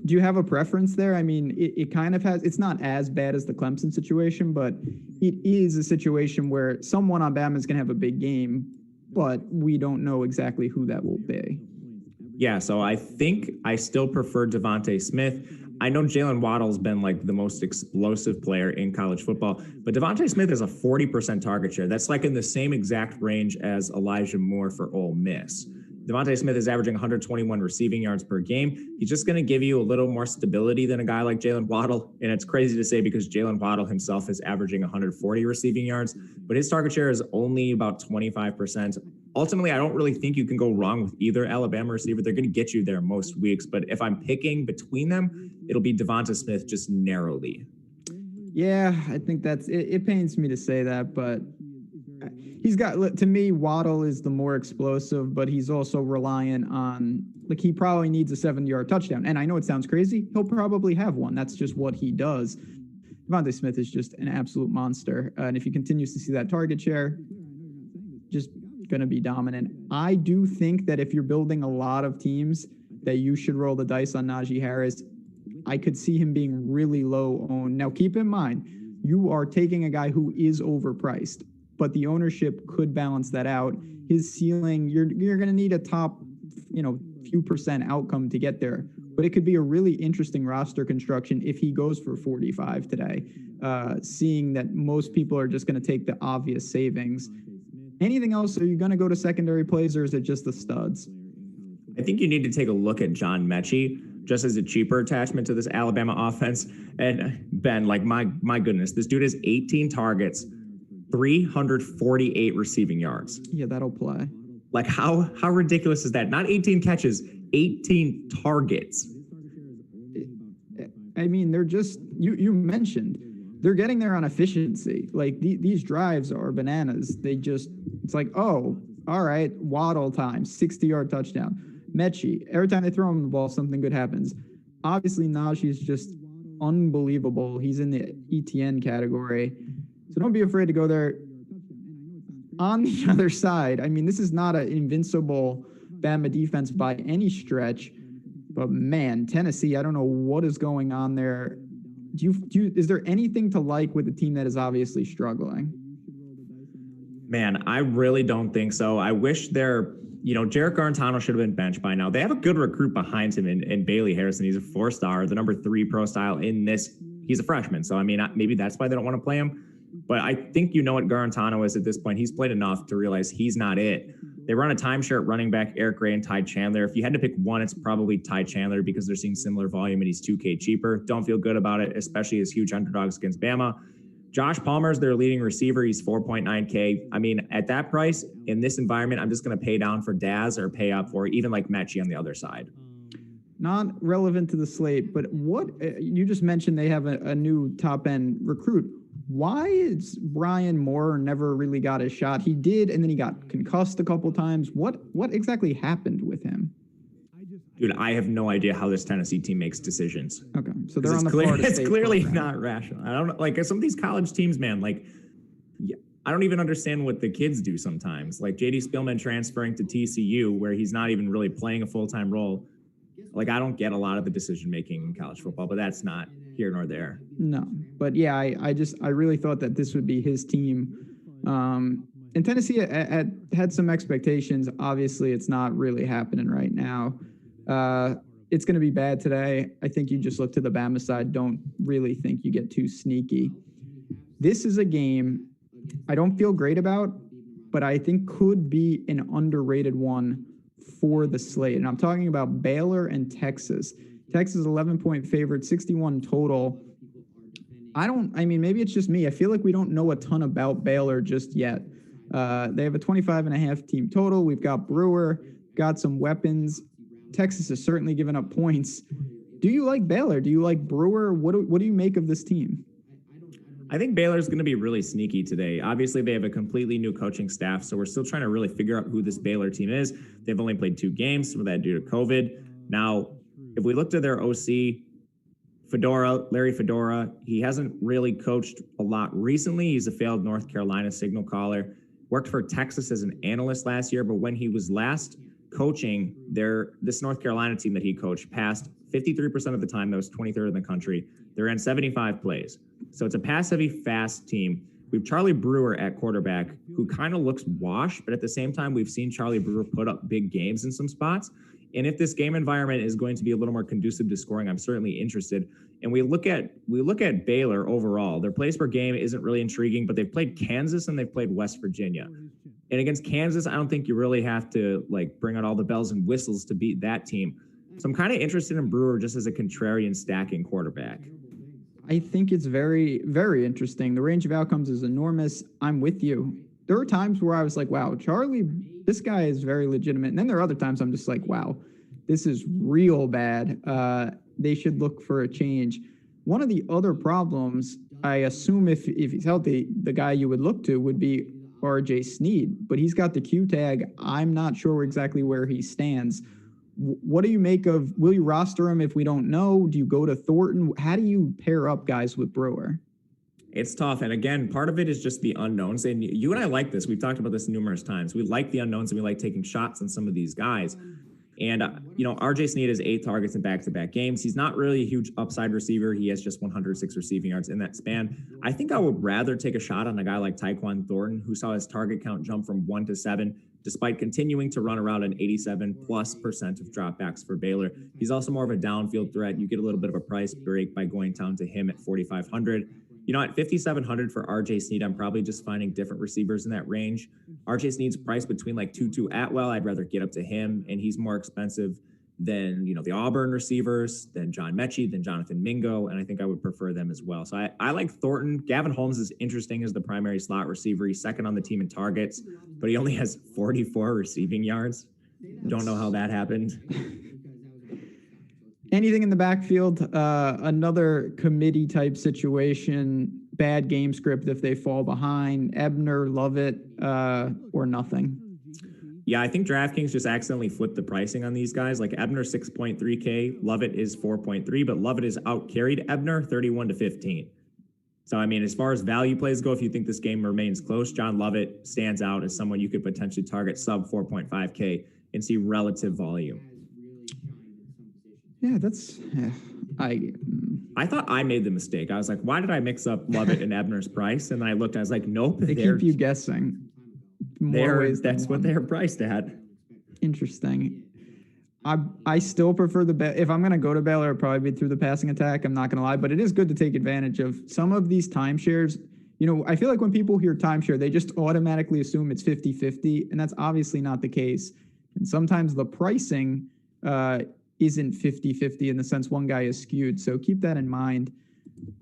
Do you have a preference there? I mean, it kind of has, it's not as bad as the Clemson situation, but it is a situation where someone on Bama is going to have a big game, but we don't know exactly who that will be. Yeah, so I think I still prefer Devontae Smith. I know Jalen Waddle's been like the most explosive player in college football, but Devontae Smith has a 40% target share. That's like in the same exact range as Elijah Moore for Ole Miss. Devontae Smith is averaging 121 receiving yards per game. He's just going to give you a little more stability than a guy like Jalen Waddle. And it's crazy to say because Jalen Waddle himself is averaging 140 receiving yards, but his target share is only about 25%. Ultimately, I don't really think you can go wrong with either Alabama receiver. They're going to get you there most weeks. But if I'm picking between them, it'll be Devonta Smith just narrowly. Yeah, I think that's it. It pains me to say that, but he's got, to me, Waddle is the more explosive, but he's also reliant on, like, he probably needs a 70-yard touchdown. And I know it sounds crazy. He'll probably have one. That's just what he does. Devonta Smith is just an absolute monster. And if he continues to see that target share, just going to be dominant. I do think that if you're building a lot of teams, that you should roll the dice on Najee Harris. I could see him being really low owned. Now, keep in mind, you are taking a guy who is overpriced, but the ownership could balance that out. His ceiling, you're going to need a top, few percent outcome to get there. But it could be a really interesting roster construction if he goes for 45 today, seeing that most people are just going to take the obvious savings. Anything else? Are you going to go to secondary plays, or is it just the studs? I think you need to take a look at John Mechie just as a cheaper attachment to this Alabama offense. And Ben, like, my goodness, this dude has 18 targets, 348 receiving yards. Yeah, that'll play. Like, how ridiculous is that? Not 18 catches, 18 targets. I mean, they're just, you mentioned, they're getting there on efficiency. Like, these drives are bananas. It's like, oh, all right, Waddle time, 60-yard touchdown. Mechie, every time they throw him the ball, something good happens. Obviously, Najee is just unbelievable. He's in the ETN category. So don't be afraid to go there. On the other side, I mean, this is not an invincible Bama defense by any stretch. But, man, Tennessee, I don't know what is going on there. Is there anything to like with a team that is obviously struggling? Man, I really don't think so. I wish Jarek Garantano should have been benched by now. They have a good recruit behind him in Bailey Harrison. He's a 4-star, the number 3 pro style in this. He's a freshman. So, I mean, maybe that's why they don't want to play him. But I think you know what Garantano is at this point. He's played enough to realize he's not it. They run a timeshare at running back, Eric Gray and Ty Chandler. If you had to pick one, it's probably Ty Chandler because they're seeing similar volume and he's $2K cheaper. Don't feel good about it, especially as huge underdogs against Bama. Josh Palmer's their leading receiver. He's 4.9K. I mean, at that price, in this environment, I'm just going to pay down for Daz or pay up for even like Mechie on the other side. Not relevant to the slate, but what you just mentioned, they have a new top-end recruit. Why is Brian Moore never really got a shot? He did, and then he got concussed a couple times. What exactly happened with him? Dude, I have no idea how this Tennessee team makes decisions. Okay, so they're on the Florida State It's clearly program. not rational. I don't like some of these college teams, man. Like, I don't even understand what the kids do sometimes. Like JD Spielman transferring to TCU, where he's not even really playing a full-time role. Like, I don't get a lot of the decision making in college football, but that's not here nor there. No, but yeah, I really thought that this would be his team. And Tennessee had some expectations. Obviously, it's not really happening right now. It's going to be bad today. I think you just look to the Bama side. Don't really think you get too sneaky. This is a game I don't feel great about, but I think could be an underrated one for the slate. And I'm talking about Baylor and Texas. Texas 11-point favorite, 61 total. Maybe it's just me. I feel like we don't know a ton about Baylor just yet. They have a 25.5 team total. We've got Brewer, got some weapons. Texas has certainly given up points. Do you like Baylor? Do you like Brewer? What do you make of this team? I think Baylor's going to be really sneaky today. Obviously, they have a completely new coaching staff, so we're still trying to really figure out who this Baylor team is. They've only played 2 games, some of that due to COVID. Now, if we look to their OC, Larry Fedora, he hasn't really coached a lot recently. He's a failed North Carolina signal caller. Worked for Texas as an analyst last year, but when he was last coaching this North Carolina team that he coached passed 53% of the time. That was 23rd in the country. They ran 75 plays. So it's a pass-heavy, fast team. We have Charlie Brewer at quarterback, who kind of looks washed, but at the same time, we've seen Charlie Brewer put up big games in some spots. And if this game environment is going to be a little more conducive to scoring, I'm certainly interested. And we look at Baylor overall. Their plays per game isn't really intriguing, but they've played Kansas and they've played West Virginia. And against Kansas, I don't think you really have to bring out all the bells and whistles to beat that team. So I'm kind of interested in Brewer just as a contrarian stacking quarterback. I think it's very, very interesting. The range of outcomes is enormous. I'm with you. There are times where I was like, wow, Charlie, this guy is very legitimate. And then there are other times I'm just like, wow, this is real bad. They should look for a change. One of the other problems, I assume if he's healthy, the guy you would look to would be RJ Sneed, but he's got the Q tag. I'm not sure exactly where he stands. What do you make of, will you roster him if we don't know? Do you go to Thornton? How do you pair up guys with Brewer? It's tough. And again, part of it is just the unknowns. And you and I like this. We've talked about this numerous times. We like the unknowns and we like taking shots on some of these guys. And, RJ Sneed has 8 targets in back-to-back games. He's not really a huge upside receiver. He has just 106 receiving yards in that span. I think I would rather take a shot on a guy like Tyquan Thornton, who saw his target count jump from 1 to 7, despite continuing to run around an 87+% of dropbacks for Baylor. He's also more of a downfield threat. You get a little bit of a price break by going down to him at 4,500. At 5,700 for RJ Sneed, I'm probably just finding different receivers in that range. RJ Sneed's priced between Tutu Atwell. I'd rather get up to him, and he's more expensive than, the Auburn receivers, than John Mechie, than Jonathan Mingo, and I think I would prefer them as well. So I like Thornton. Gavin Holmes is interesting as the primary slot receiver. He's second on the team in targets, but he only has 44 receiving yards. Don't know how that happened. Anything in the backfield, another committee type situation, bad game script if they fall behind, Ebner, Lovett, or nothing. Yeah, I think DraftKings just accidentally flipped the pricing on these guys. Like Ebner 6.3K, Lovett is 4.3, but Lovett is out carried Ebner 31 to 15. So, as far as value plays go, if you think this game remains close, John Lovett stands out as someone you could potentially target sub 4.5K and see relative volume. Yeah, I thought I made the mistake. I was like, why did I mix up Lovett and Ebner's price? And then I looked, I was like, nope. They keep you guessing. That's what they're priced at. Interesting. I still prefer if I'm going to go to Baylor, it'll probably be through the passing attack. I'm not going to lie, but it is good to take advantage of some of these timeshares. I feel like when people hear timeshare, they just automatically assume it's 50-50, and that's obviously not the case. And sometimes the pricing isn't 50-50 in the sense one guy is skewed. So keep that in mind.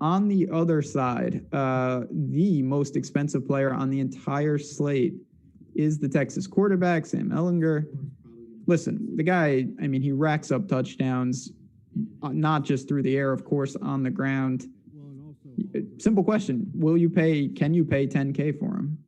On the other side, the most expensive player on the entire slate is the Texas quarterback, Sam Ehlinger. Listen, the guy, he racks up touchdowns, not just through the air, of course, on the ground. Simple question. Can you pay $10K for him?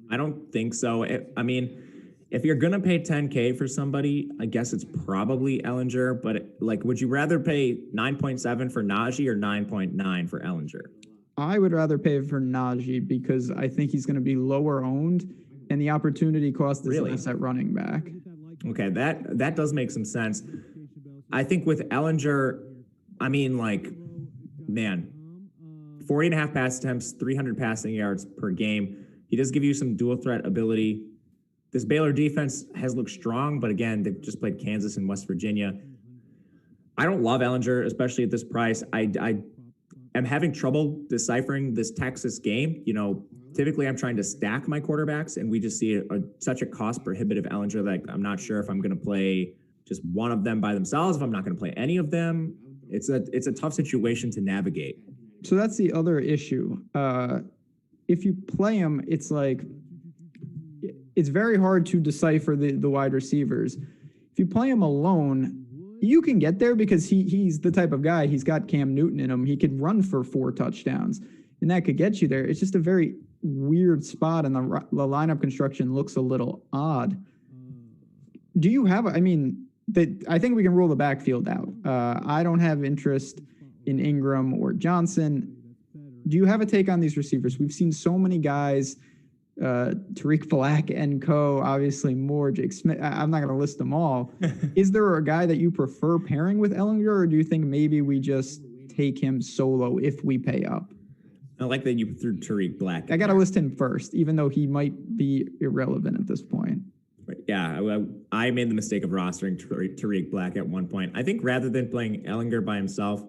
I don't think so. If you're going to pay $10K for somebody, I guess it's probably Ehlinger, but would you rather pay 9.7 for Najee or 9.9 for Ehlinger? I would rather pay for Najee because I think he's going to be lower owned and the opportunity cost is less at running back. Okay, that does make some sense. I think with Ehlinger, 40.5 pass attempts, 300 passing yards per game. He does give you some dual threat ability. This Baylor defense has looked strong, but again, they've just played Kansas and West Virginia. I don't love Ehlinger, especially at this price. I am having trouble deciphering this Texas game. Typically I'm trying to stack my quarterbacks, and we just see such a cost-prohibitive Ehlinger that I'm not sure if I'm going to play just one of them by themselves, if I'm not going to play any of them. It's a tough situation to navigate. So that's the other issue. If you play him, it's very hard to decipher the wide receivers. If you play him alone, you can get there because he's the type of guy, he's got Cam Newton in him. He could run for 4 touchdowns, and that could get you there. It's just a very weird spot, and the lineup construction looks a little odd. Do you have, I think we can rule the backfield out. I don't have interest in Ingram or Johnson. Do you have a take on these receivers? We've seen so many guys, Tariq Black and co, obviously more, Jake Smith. I'm not going to list them all. Is there a guy that you prefer pairing with Ehlinger, or do you think maybe we just take him solo if we pay up? I like that you threw Tariq Black. I got to list him first, even though he might be irrelevant at this point. Yeah, I made the mistake of rostering Tariq Black at one point. I think rather than playing Ehlinger by himself,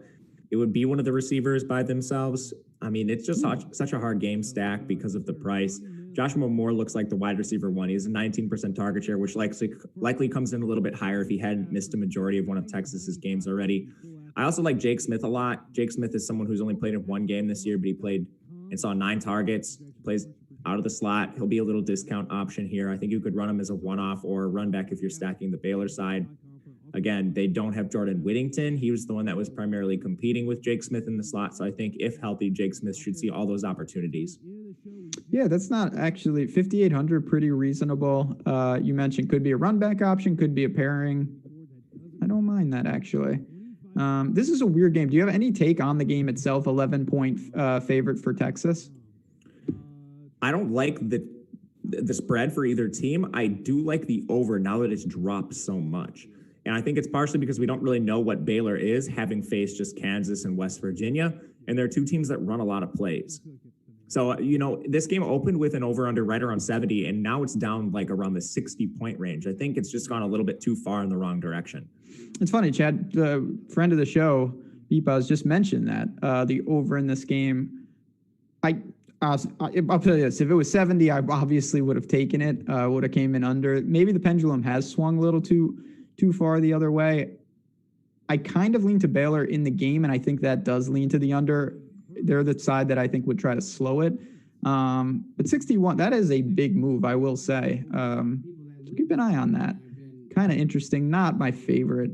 it would be one of the receivers by themselves. It's just such a hard game stack because of the price. Joshua Moore looks like the wide receiver one. He has a 19% target share, which likely comes in a little bit higher if he hadn't missed a majority of one of Texas's games already. I also like Jake Smith a lot. Jake Smith is someone who's only played in one game this year, but he played and saw 9 targets, plays out of the slot. He'll be a little discount option here. I think you could run him as a one-off or a run back if you're stacking the Baylor side. Again, they don't have Jordan Whittington. He was the one that was primarily competing with Jake Smith in the slot. So I think if healthy, Jake Smith should see all those opportunities. Yeah, that's not actually 5,800, pretty reasonable. You mentioned could be a run back option, could be a pairing. I don't mind that actually. This is a weird game. Do you have any take on the game itself? 11-point favorite for Texas. I don't like the spread for either team. I do like the over now that it's dropped so much. And I think it's partially because we don't really know what Baylor is, having faced just Kansas and West Virginia. And they're two teams that run a lot of plays. So, this game opened with an over-under right around 70, and now it's down around the 60-point range. I think it's just gone a little bit too far in the wrong direction. It's funny, Chad, the friend of the show, Beepaz, just mentioned that the over in this game. I'll tell you this, if it was 70, I obviously would have taken it, would have came in under. Maybe the pendulum has swung a little too far the other way. I kind of lean to Baylor in the game, and I think that does lean to the under. They're the side that I think would try to slow it. But 61, that is a big move, I will say. So keep an eye on that. Kind of interesting. Not my favorite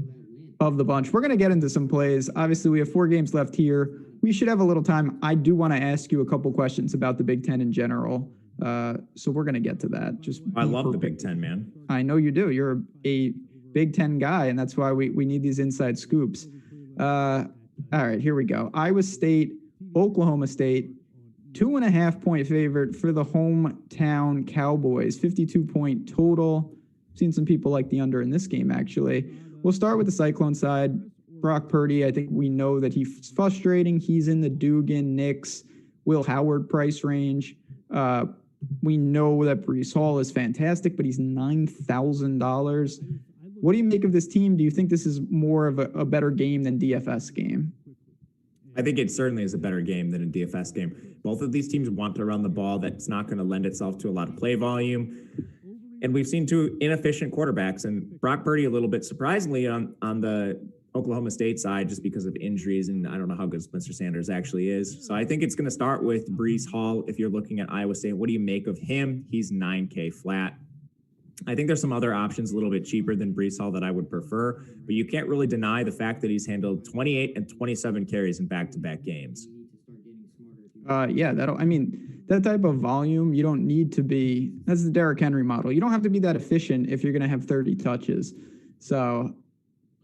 of the bunch. We're going to get into some plays. Obviously, we have 4 games left here. We should have a little time. I do want to ask you a couple questions about the Big Ten in general. So we're going to get to that. I love the Big Ten, man. I know you do. You're a Big Ten guy, and that's why we need these inside scoops. All right, here we go. Iowa State, Oklahoma State, 2.5-point favorite for the hometown Cowboys, 52-point total. Seen some people like the under in this game, actually. We'll start with the Cyclone side. Brock Purdy, I think we know that he's frustrating. He's in the Dugan, Knicks, Will Howard price range. We know that Breece Hall is fantastic, but he's $9,000. What do you make of this team? Do you think this is more of a better game than DFS game? I think it certainly is a better game than a DFS game. Both of these teams want to run the ball. That's not going to lend itself to a lot of play volume. And we've seen two inefficient quarterbacks, and Brock Purdy a little bit surprisingly on the Oklahoma State side just because of injuries, and I don't know how good Spencer Sanders actually is. So I think it's going to start with Breece Hall. If you're looking at Iowa State, what do you make of him? He's $9K flat. I think there's some other options a little bit cheaper than Breece Hall that I would prefer, but you can't really deny the fact that he's handled 28 and 27 carries in back-to-back games. That type of volume, you don't need to be, that's the Derrick Henry model. You don't have to be that efficient if you're going to have 30 touches. So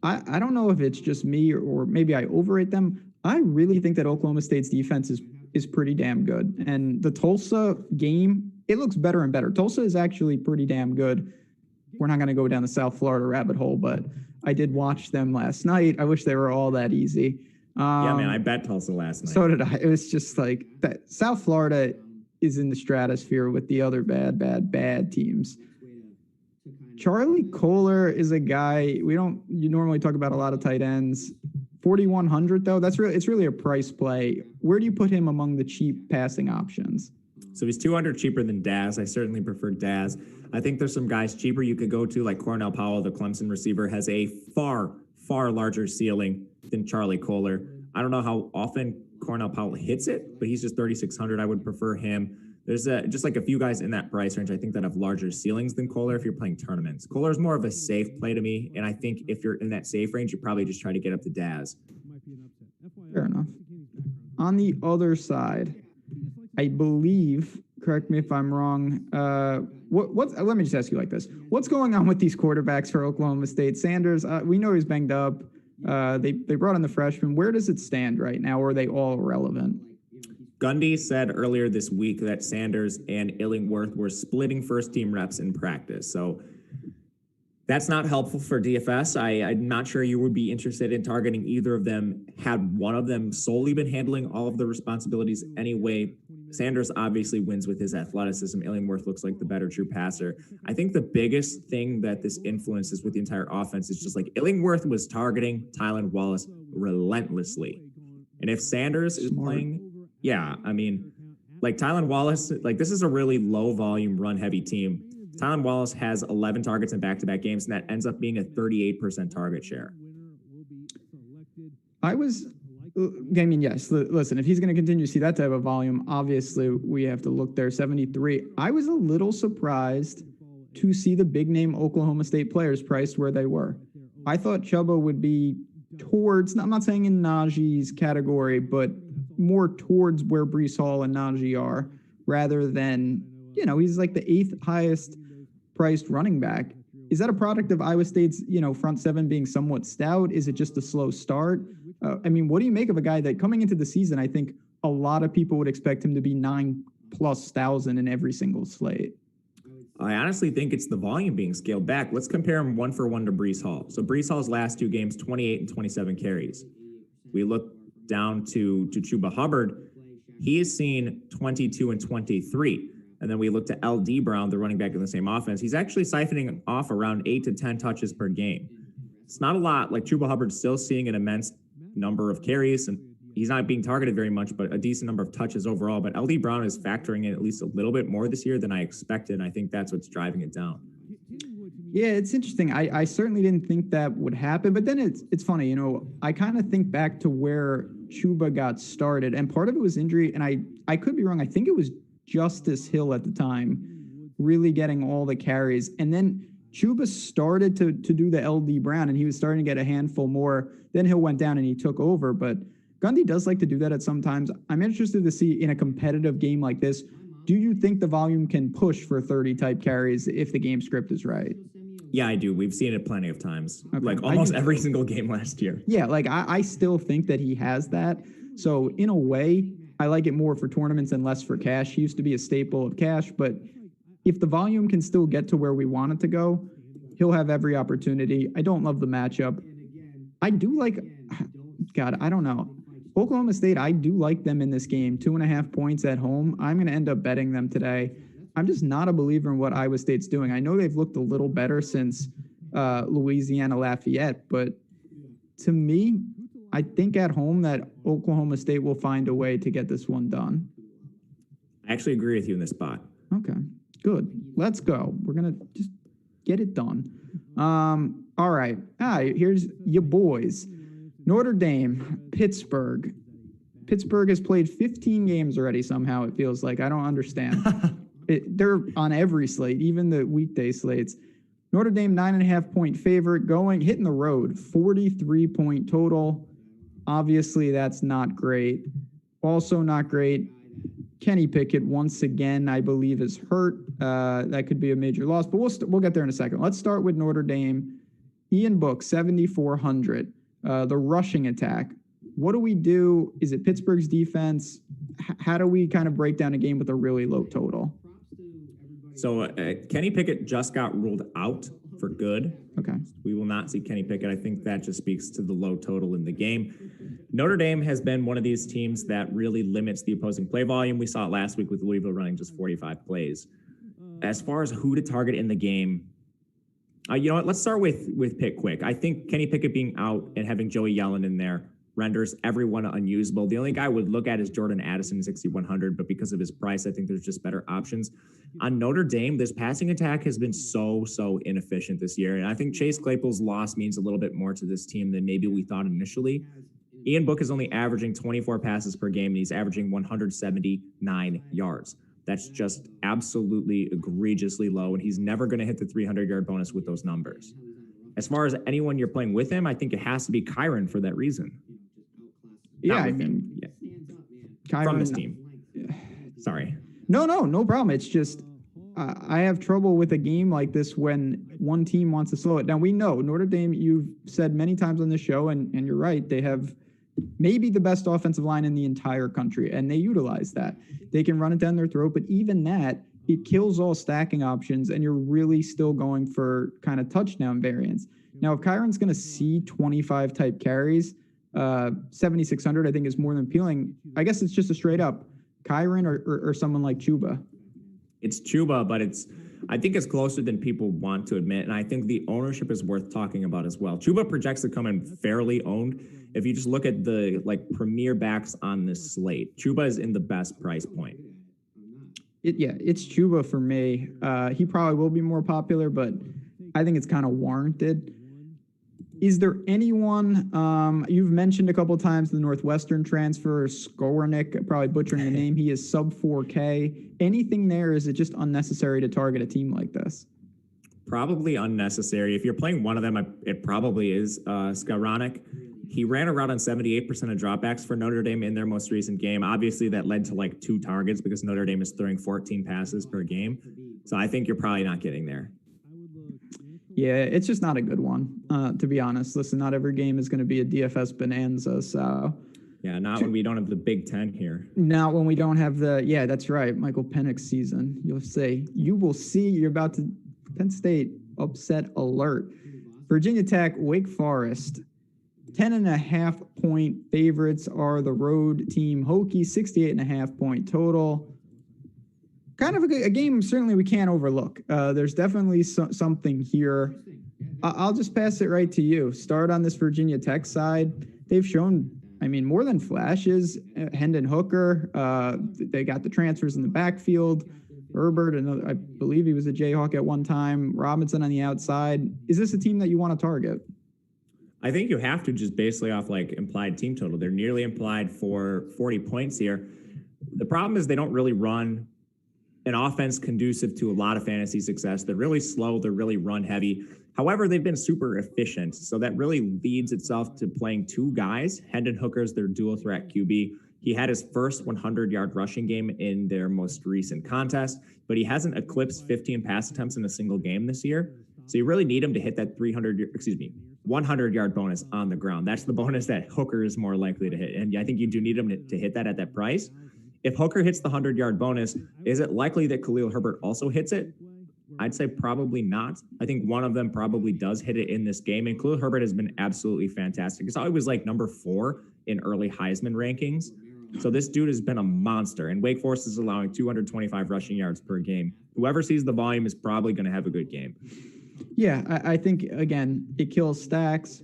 I don't know if it's just me or maybe I overrate them. I really think that Oklahoma State's defense is pretty damn good. And the Tulsa game, it looks better and better. Tulsa is actually pretty damn good. We're not going to go down the South Florida rabbit hole, but I did watch them last night. I wish they were all that easy. Yeah, man, I bet Tulsa last night. So did I. It was just like that. South Florida is in the stratosphere with the other bad teams. Charlie Kohler is a guy you normally talk about a lot of tight ends. 4,100 though, it's really a price play. Where do you put him among the cheap passing options? So he's 200 cheaper than Daz. I certainly prefer Daz. I think there's some guys cheaper you could go to, like Cornell Powell, the Clemson receiver, has a far larger ceiling than Charlie Kohler. I don't know how often Cornell Powell hits it, but he's just 3,600. I would prefer him. There's just like a few guys in that price range, I think, that have larger ceilings than Kohler if you're playing tournaments. Kohler is more of a safe play to me, and I think if you're in that safe range, you probably just try to get up to Daz. Fair enough. On the other side, I believe, correct me if I'm wrong, let me just ask you like this. What's going on with these quarterbacks for Oklahoma State? Sanders, we know he's banged up. They brought in the freshman. Where does it stand right now? Or are they all relevant? Gundy said earlier this week that Sanders and Illingworth were splitting first-team reps in practice. So that's not helpful for DFS. I'm not sure you would be interested in targeting either of them had one of them solely been handling all of the responsibilities anyway. Sanders obviously wins with his athleticism. Illingworth looks like the better true passer. I think the biggest thing that this influences with the entire offense is just like Illingworth was targeting Tylan Wallace relentlessly. And if Sanders is playing, like Tylan Wallace, like this is a really low volume run heavy team. Tylan Wallace has 11 targets in back-to-back games, and that ends up being a 38% target share. Yes. Listen, if he's going to continue to see that type of volume, obviously we have to look there. 73. I was a little surprised to see the big name Oklahoma State players priced where they were. I thought Chubba would be towards, I'm not saying in Najee's category, but more towards where Breece Hall and Najee are, rather than, he's like the 8th highest priced running back. Is that a product of Iowa State's, front seven being somewhat stout? Is it just a slow start? What do you make of a guy that coming into the season, I think a lot of people would expect him to be 9,000+ in every single slate? I honestly think it's the volume being scaled back. Let's compare him 1-for-1 to Breece Hall. So Breece Hall's last two games, 28 and 27 carries. We look down to Chuba Hubbard. He has seen 22 and 23. And then we look to LD Brown, the running back in the same offense. He's actually siphoning off around 8 to 10 touches per game. It's not a lot. Like Chuba Hubbard's still seeing an immense number of carries, and he's not being targeted very much, but a decent number of touches overall. But LD Brown is factoring in at least a little bit more this year than I expected, and I think that's what's driving it down. Yeah, it's interesting. I certainly didn't think that would happen, but then it's funny, I kind of think back to where Chuba got started, and part of it was injury, and I could be wrong. I think it was Justice Hill at the time really getting all the carries, and then Chuba started to do the LD Brown, and he was starting to get a handful more. Then Hill went down and he took over, but Gundy does like to do that at some times. I'm interested to see in a competitive game like this, do you think the volume can push for 30 type carries if the game script is right? Yeah, I do. We've seen it plenty of times, like almost every single game last year. Yeah, like I still think that he has that. So in a way, I like it more for tournaments and less for cash. He used to be a staple of cash, but if the volume can still get to where we want it to go, he'll have every opportunity. I don't love the matchup. I do like, God, I don't know. Oklahoma State, I do like them in this game. 2.5 points at home. I'm going to end up betting them today. I'm just not a believer in what Iowa State's doing. I know they've looked a little better since Louisiana Lafayette, but to me, I think at home that Oklahoma State will find a way to get this one done. I actually agree with you in this spot. Okay, good. Let's go. We're going to just get it done. All right. Here's your boys. Notre Dame, Pittsburgh. Pittsburgh has played 15 games already somehow, it feels like. I don't understand. They're on every slate, even the weekday slates. Notre Dame, 9.5-point favorite, hitting the road, 43-point total. Obviously, that's not great. Also not great. Kenny Pickett, once again, I believe is hurt. That could be a major loss, but we'll get there in a second. Let's start with Notre Dame. Ian Book, 7,400. The rushing attack. What do we do? Is it Pittsburgh's defense? How do we kind of break down a game with a really low total? So Kenny Pickett just got ruled out for good. Okay. We will not see Kenny Pickett. I think that just speaks to the low total in the game. Notre Dame has been one of these teams that really limits the opposing play volume. We saw it last week with Louisville running just 45 plays. As far as who to target in the game, you know what? Let's start with Pitt quick. I think Kenny Pickett being out and having Joey Yellen in there renders everyone unusable. The only guy I would look at is Jordan Addison, 6,100, but because of his price, I think there's just better options. On Notre Dame, this passing attack has been so inefficient this year, and I think Chase Claypool's loss means a little bit more to this team than maybe we thought initially. Ian Book is only averaging 24 passes per game, and he's averaging 179 yards. That's just absolutely egregiously low, and he's never going to hit the 300-yard bonus with those numbers. As far as anyone you're playing with him, I think it has to be Kyron for that reason. Yeah, Kyron, from this team. Sorry. No problem. It's just I have trouble with a game like this when one team wants to slow it. Now, we know Notre Dame, you've said many times on the show, and you're right, they have maybe the best offensive line in the entire country, and they utilize that. They can run it down their throat, but even that, it kills all stacking options, and you're really still going for kind of touchdown variance. Now, if Kyron's going to see 25 type carries, 7,600, I think, is more than appealing. I guess it's just a straight up Kyron or someone like Chuba. It's Chuba, but I think it's closer than people want to admit, and I think the ownership is worth talking about as well. Chuba projects to come in fairly owned. If you just look at the premier backs on this slate, Chuba is in the best price point. It's Chuba for me. He probably will be more popular, but I think it's kind of warranted. Is there anyone, you've mentioned a couple of times the Northwestern transfer, Skornick, probably butchering the name. He is sub 4K. Anything there? Is it just unnecessary to target a team like this? Probably unnecessary. If you're playing one of them, it probably is Skornick. He ran a route on 78% of dropbacks for Notre Dame in their most recent game. Obviously, that led to 2 targets because Notre Dame is throwing 14 passes per game. So I think you're probably not getting there. Yeah, it's just not a good one, to be honest. Listen, not every game is going to be a DFS bonanza, so... Yeah, not when we don't have the Big Ten here. Not when we don't have yeah, that's right, Michael Penix season. You will see, you're about to... Penn State, upset alert. Virginia Tech, Wake Forest, 10.5-point favorites are the road team. Hokies, 68.5-point total. Kind of a game certainly we can't overlook. There's definitely something here. I'll just pass it right to you. Start on this Virginia Tech side. They've shown, more than flashes. Hendon Hooker, they got the transfers in the backfield. Herbert, I believe he was a Jayhawk at one time. Robinson on the outside. Is this a team that you want to target? I think you have to, just basically off implied team total. They're nearly implied for 40 points here. The problem is they don't really run an offense conducive to a lot of fantasy success. They're really slow. They're really run heavy. However, they've been super efficient. So that really leads itself to playing 2 guys. Hendon Hooker's their dual threat QB. He had his first 100-yard rushing game in their most recent contest, but he hasn't eclipsed 15 pass attempts in a single game this year. So you really need him to hit that 100-yard bonus on the ground. That's the bonus that Hooker is more likely to hit. And I think you do need him to hit that at that price. If Hooker hits the 100-yard bonus, is it likely that Khalil Herbert also hits it? I'd say probably not. I think one of them probably does hit it in this game. And Khalil Herbert has been absolutely fantastic. It's always like number 4 in early Heisman rankings. So this dude has been a monster. And Wake Forest is allowing 225 rushing yards per game. Whoever sees the volume is probably going to have a good game. Yeah, I think, again, it kills stacks.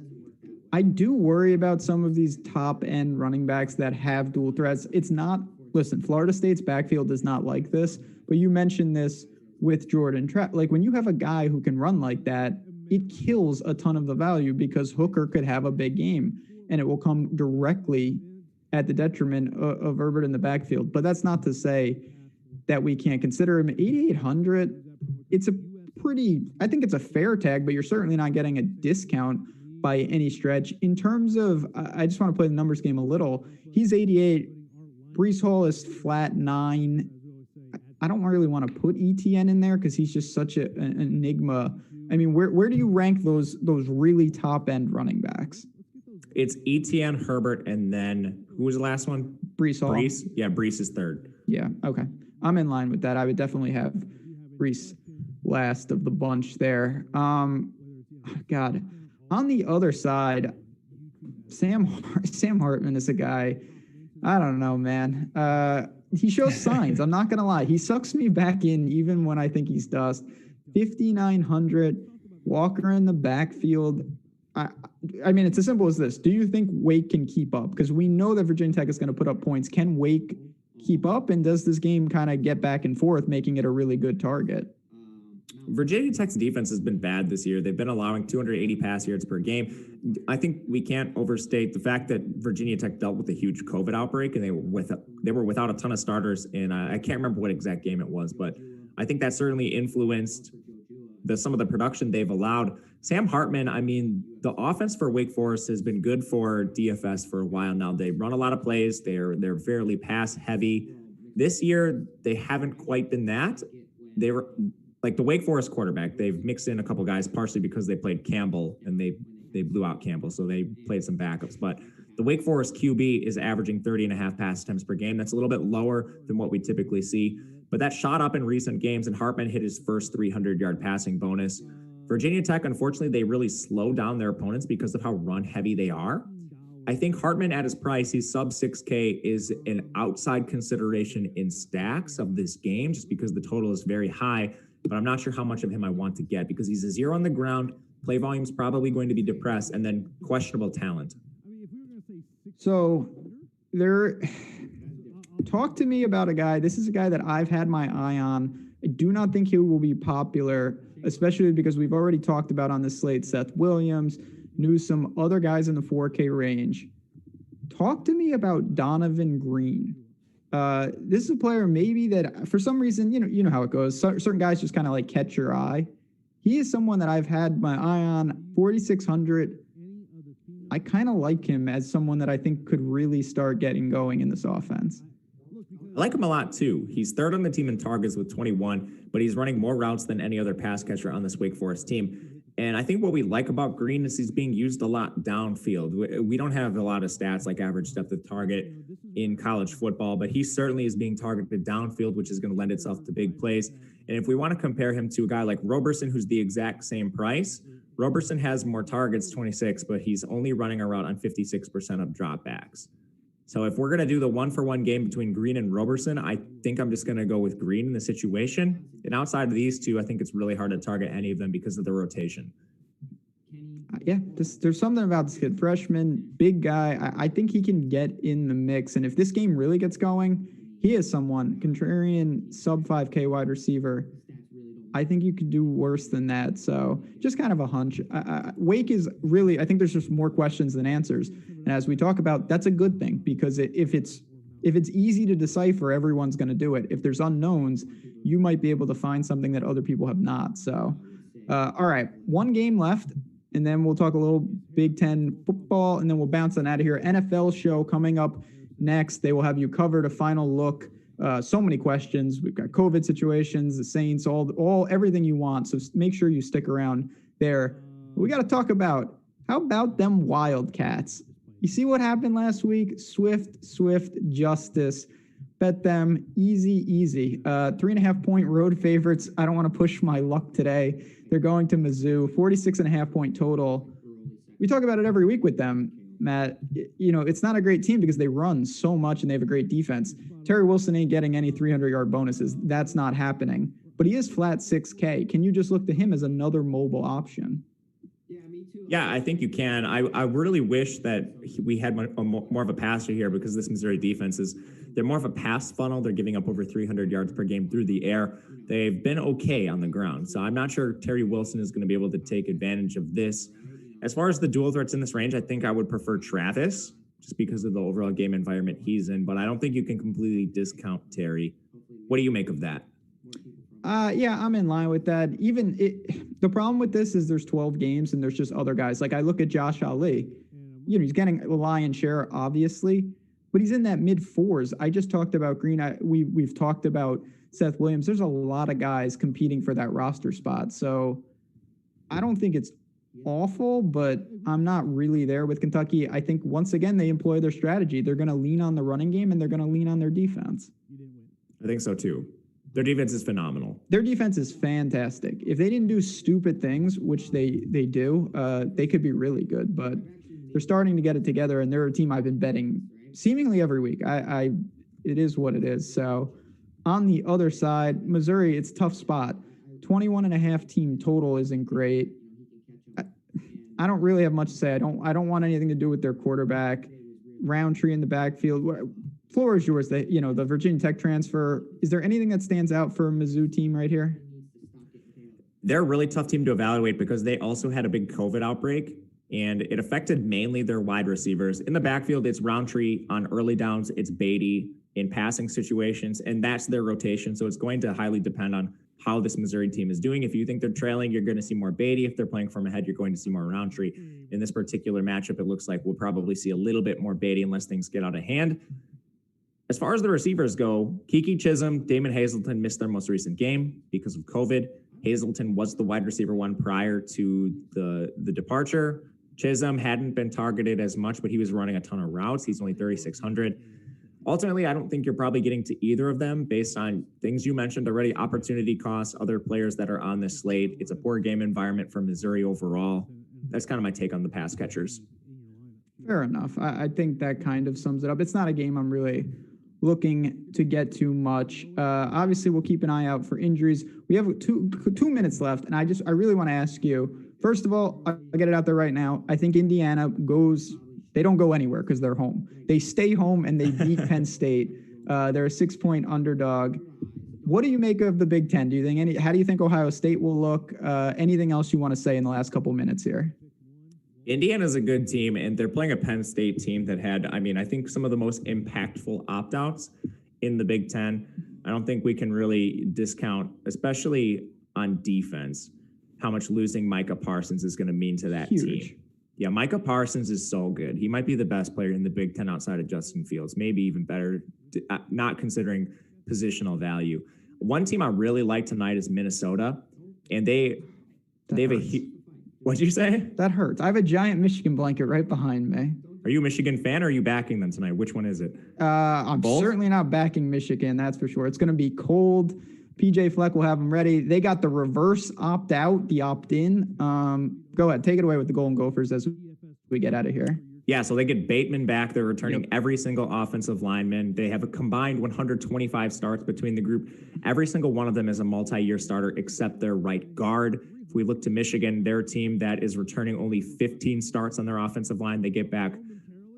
I do worry about some of these top-end running backs that have dual threats. It's not, listen, Florida State's backfield is not like this, but you mentioned this with Jordan. Like, when you have a guy who can run like that, it kills a ton of the value because Hooker could have a big game, and it will come directly at the detriment of Herbert in the backfield. But that's not to say that we can't consider him. 8,800, it's a pretty, I think it's a fair tag, but you're certainly not getting a discount by any stretch. In terms of, I just want to play the numbers game a little. He's 88. Breece Hall is flat 9. I don't really want to put ETN in there because he's just such an enigma. I mean, where do you rank those really top end running backs? It's ETN, Herbert, and then who was the last one? Breece Hall. Breece? Yeah, Breece is 3rd. Yeah, okay. I'm in line with that. I would definitely have Breece last of the bunch there. God. On the other side, Sam Hartman is a guy, I don't know, man. He shows signs. I'm not going to lie. He sucks me back in even when I think he's dust. 5,900, Walker in the backfield. I mean, it's as simple as this. Do you think Wake can keep up? Because we know that Virginia Tech is going to put up points. Can Wake keep up? And does this game kind of get back and forth, making it a really good target? Virginia Tech's defense has been bad this year. They've been allowing 280 pass yards per game. I think we can't overstate the fact that Virginia Tech dealt with a huge COVID outbreak, and they were without a ton of starters. And I can't remember what exact game it was, but I think that certainly influenced some of the production they've allowed. Sam Hartman, I mean, the offense for Wake Forest has been good for DFS for a while now. They run a lot of plays. They're fairly pass heavy. This year, they haven't quite been that. They were like the Wake Forest quarterback. They've mixed in a couple guys partially because they played Campbell and they blew out Campbell. So they played some backups, but the Wake Forest QB is averaging 30.5 pass attempts per game. That's a little bit lower than what we typically see, but that shot up in recent games, and Hartman hit his first 300-yard passing bonus. Virginia Tech, unfortunately, they really slow down their opponents because of how run-heavy they are. I think Hartman at his price, he's sub 6K, is an outside consideration in stacks of this game just because the total is very high, but I'm not sure how much of him I want to get because he's a 0 on the ground, play volume's probably going to be depressed, and then questionable talent. So talk to me about a guy. This is a guy that I've had my eye on. I do not think he will be popular, especially because we've already talked about on this slate Seth Williams, Newsome, other guys in the 4K range. Talk to me about Donovan Greene. This is a player maybe that for some reason, you know how it goes. Certain guys just kind of like catch your eye. He is someone that I've had my eye on, 4,600. I kind of like him as someone that I think could really start getting going in this offense. I like him a lot, too. He's 3rd on the team in targets with 21, but he's running more routes than any other pass catcher on this Wake Forest team. And I think what we like about Greene is he's being used a lot downfield. We don't have a lot of stats like average depth of target in college football, but he certainly is being targeted downfield, which is going to lend itself to big plays. And if we want to compare him to a guy like Roberson, who's the exact same price, Roberson has more targets, 26, but he's only running a route on 56% of dropbacks. So if we're going to do the 1-for-1 game between Greene and Roberson, I think I'm just going to go with Greene in the situation. And outside of these two, I think it's really hard to target any of them because of the rotation. Yeah, there's something about this kid. Freshman, big guy. I think he can get in the mix. And if this game really gets going, he is someone, contrarian, sub 5K wide receiver. I think you could do worse than that. So just kind of a hunch. Wake is really, I think there's just more questions than answers. And as we talk about, that's a good thing because if it's easy to decipher, everyone's going to do it. If there's unknowns, you might be able to find something that other people have not. So, all right, one game left, and then we'll talk a little Big Ten football, and then we'll bounce on out of here. NFL show coming up next. They will have you covered, a final look. So many questions. We've got COVID situations, the Saints, everything you want. So make sure you stick around there. We got to talk about, how about them Wildcats? You see what happened last week? Swift justice. Bet them easy. 3.5-point road favorites. I don't want to push my luck today. They're going to Mizzou. 46.5-point total. We talk about it every week with them, Matt. It's not a great team because they run so much and they have a great defense. Terry Wilson ain't getting any 300-yard bonuses. That's not happening. But he is flat 6K. Can you just look to him as another mobile option? Yeah, I think you can. I really wish that we had more of a passer here because this Missouri defense they're more of a pass funnel. They're giving up over 300 yards per game through the air. They've been okay on the ground. So I'm not sure Terry Wilson is going to be able to take advantage of this. As far as the dual threats in this range, I think I would prefer Travis just because of the overall game environment he's in. But I don't think you can completely discount Terry. What do you make of that? Yeah, I'm in line with that. The problem with this is there's 12 games and there's just other guys. Like I look at Josh Ali. He's getting a lion's share, obviously, but he's in that mid-4s. I just talked about Greene. We've talked about Seth Williams. There's a lot of guys competing for that roster spot. So I don't think it's awful, but I'm not really there with Kentucky. I think once again, they employ their strategy. They're going to lean on the running game and they're going to lean on their defense. I think so too. Their defense is phenomenal. Their defense is fantastic. If they didn't do stupid things, which they do, they could be really good. But they're starting to get it together, and they're a team I've been betting seemingly every week. It is what it is. So on the other side, Missouri, it's a tough spot. 21.5 team total isn't great. I don't really have much to say. I don't want anything to do with their quarterback. Roundtree in the backfield. Floor is yours. The Virginia Tech transfer. Is there anything that stands out for a Mizzou team right here? They're a really tough team to evaluate because they also had a big COVID outbreak, and it affected mainly their wide receivers. In the backfield, it's Roundtree. On early downs, it's Beatty in passing situations, and that's their rotation. So it's going to highly depend on how this Missouri team is doing. If you think they're trailing, you're going to see more Beatty. If they're playing from ahead, you're going to see more Roundtree. In this particular matchup, it looks like we'll probably see a little bit more Beatty unless things get out of hand. As far as the receivers go, Kiki Chisholm, Damon Hazelton missed their most recent game because of COVID. Hazelton was the wide receiver one prior to the departure. Chisholm hadn't been targeted as much, but he was running a ton of routes. He's only 3,600. Ultimately, I don't think you're probably getting to either of them based on things you mentioned already, opportunity costs, other players that are on this slate. It's a poor game environment for Missouri overall. That's kind of my take on the pass catchers. Fair enough. I think that kind of sums it up. It's not a game I'm really looking to get too much. Obviously, we'll keep an eye out for injuries. We have two minutes left, and I really want to ask you, first of all, I'll get it out there right now. I think Indiana they don't go anywhere because they're home. They stay home and they beat Penn State. They're a 6-point underdog. What do you make of the Big Ten? How do you think Ohio State will look? Anything else you want to say in the last couple minutes here? Indiana's a good team, and they're playing a Penn State team that had, I think some of the most impactful opt-outs in the Big Ten. I don't think we can really discount, especially on defense, how much losing Micah Parsons is going to mean to that team. Yeah, Micah Parsons is so good. He might be the best player in the Big Ten outside of Justin Fields, maybe even better, not considering positional value. One team I really like tonight is Minnesota, and they have a what'd you say? That hurts. I have a giant Michigan blanket right behind me. Are you a Michigan fan or are you backing them tonight? Which one is it? I'm certainly not backing Michigan, that's for sure. It's going to be cold. PJ Fleck will have them ready. They got the reverse opt-out, the opt-in. Go ahead. Take it away with the Golden Gophers as we get out of here. Yeah, so they get Bateman back. They're returning every single offensive lineman. They have a combined 125 starts between the group. Every single one of them is a multi-year starter except their right guard. If we look to Michigan, they're a team that is returning only 15 starts on their offensive line. They get back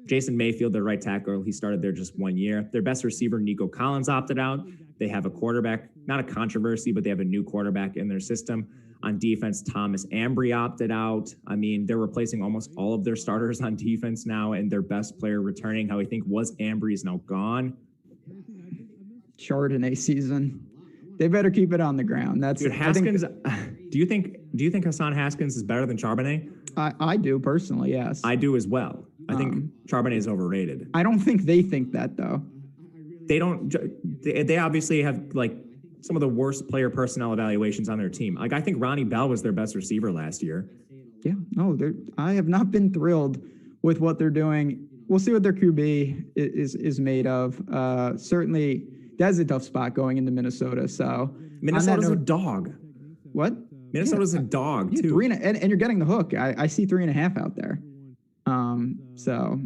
Jason Mayfield, their right tackle. He started there just 1 year. Their best receiver, Nico Collins, opted out. They have a quarterback, not a controversy, but they have a new quarterback in their system. On defense, Thomas Ambry opted out. They're replacing almost all of their starters on defense now, and their best player returning, how I think was Ambry, is now gone. Chardonnay season. They better keep it on the ground. Dude, Haskins. Do you think Hassan Haskins is better than Charbonnet? I do personally, yes. I do as well. I think Charbonnet is overrated. I don't think they think that though. They don't. They obviously have some of the worst player personnel evaluations on their team. I think Ronnie Bell was their best receiver last year. Yeah, no, I have not been thrilled with what they're doing. we'll see what their QB is made of. Certainly, that's a tough spot going into Minnesota. So Minnesota's a dog. What? Minnesota's a dog too. 3.5, and you're getting the hook. I see 3.5 out there. So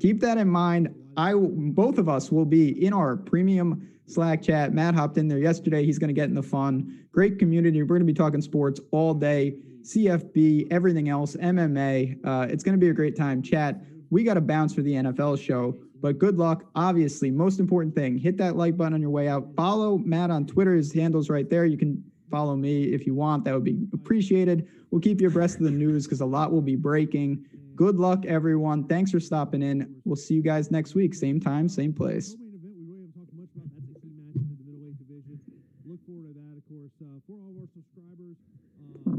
keep that in mind. Both of us will be in our premium Slack chat. Matt hopped in there yesterday. He's going to get in the fun. Great community. We're going to be talking sports all day. CFB, everything else, MMA. It's going to be a great time. Chat. We got to bounce for the NFL show, but good luck. Obviously, most important thing, hit that like button on your way out. Follow Matt on Twitter. His handle's right there. You can follow me if you want. That would be appreciated. We'll keep you abreast of the news because a lot will be breaking. Good luck, everyone. Thanks for stopping in. We'll see you guys next week. Same time, same place.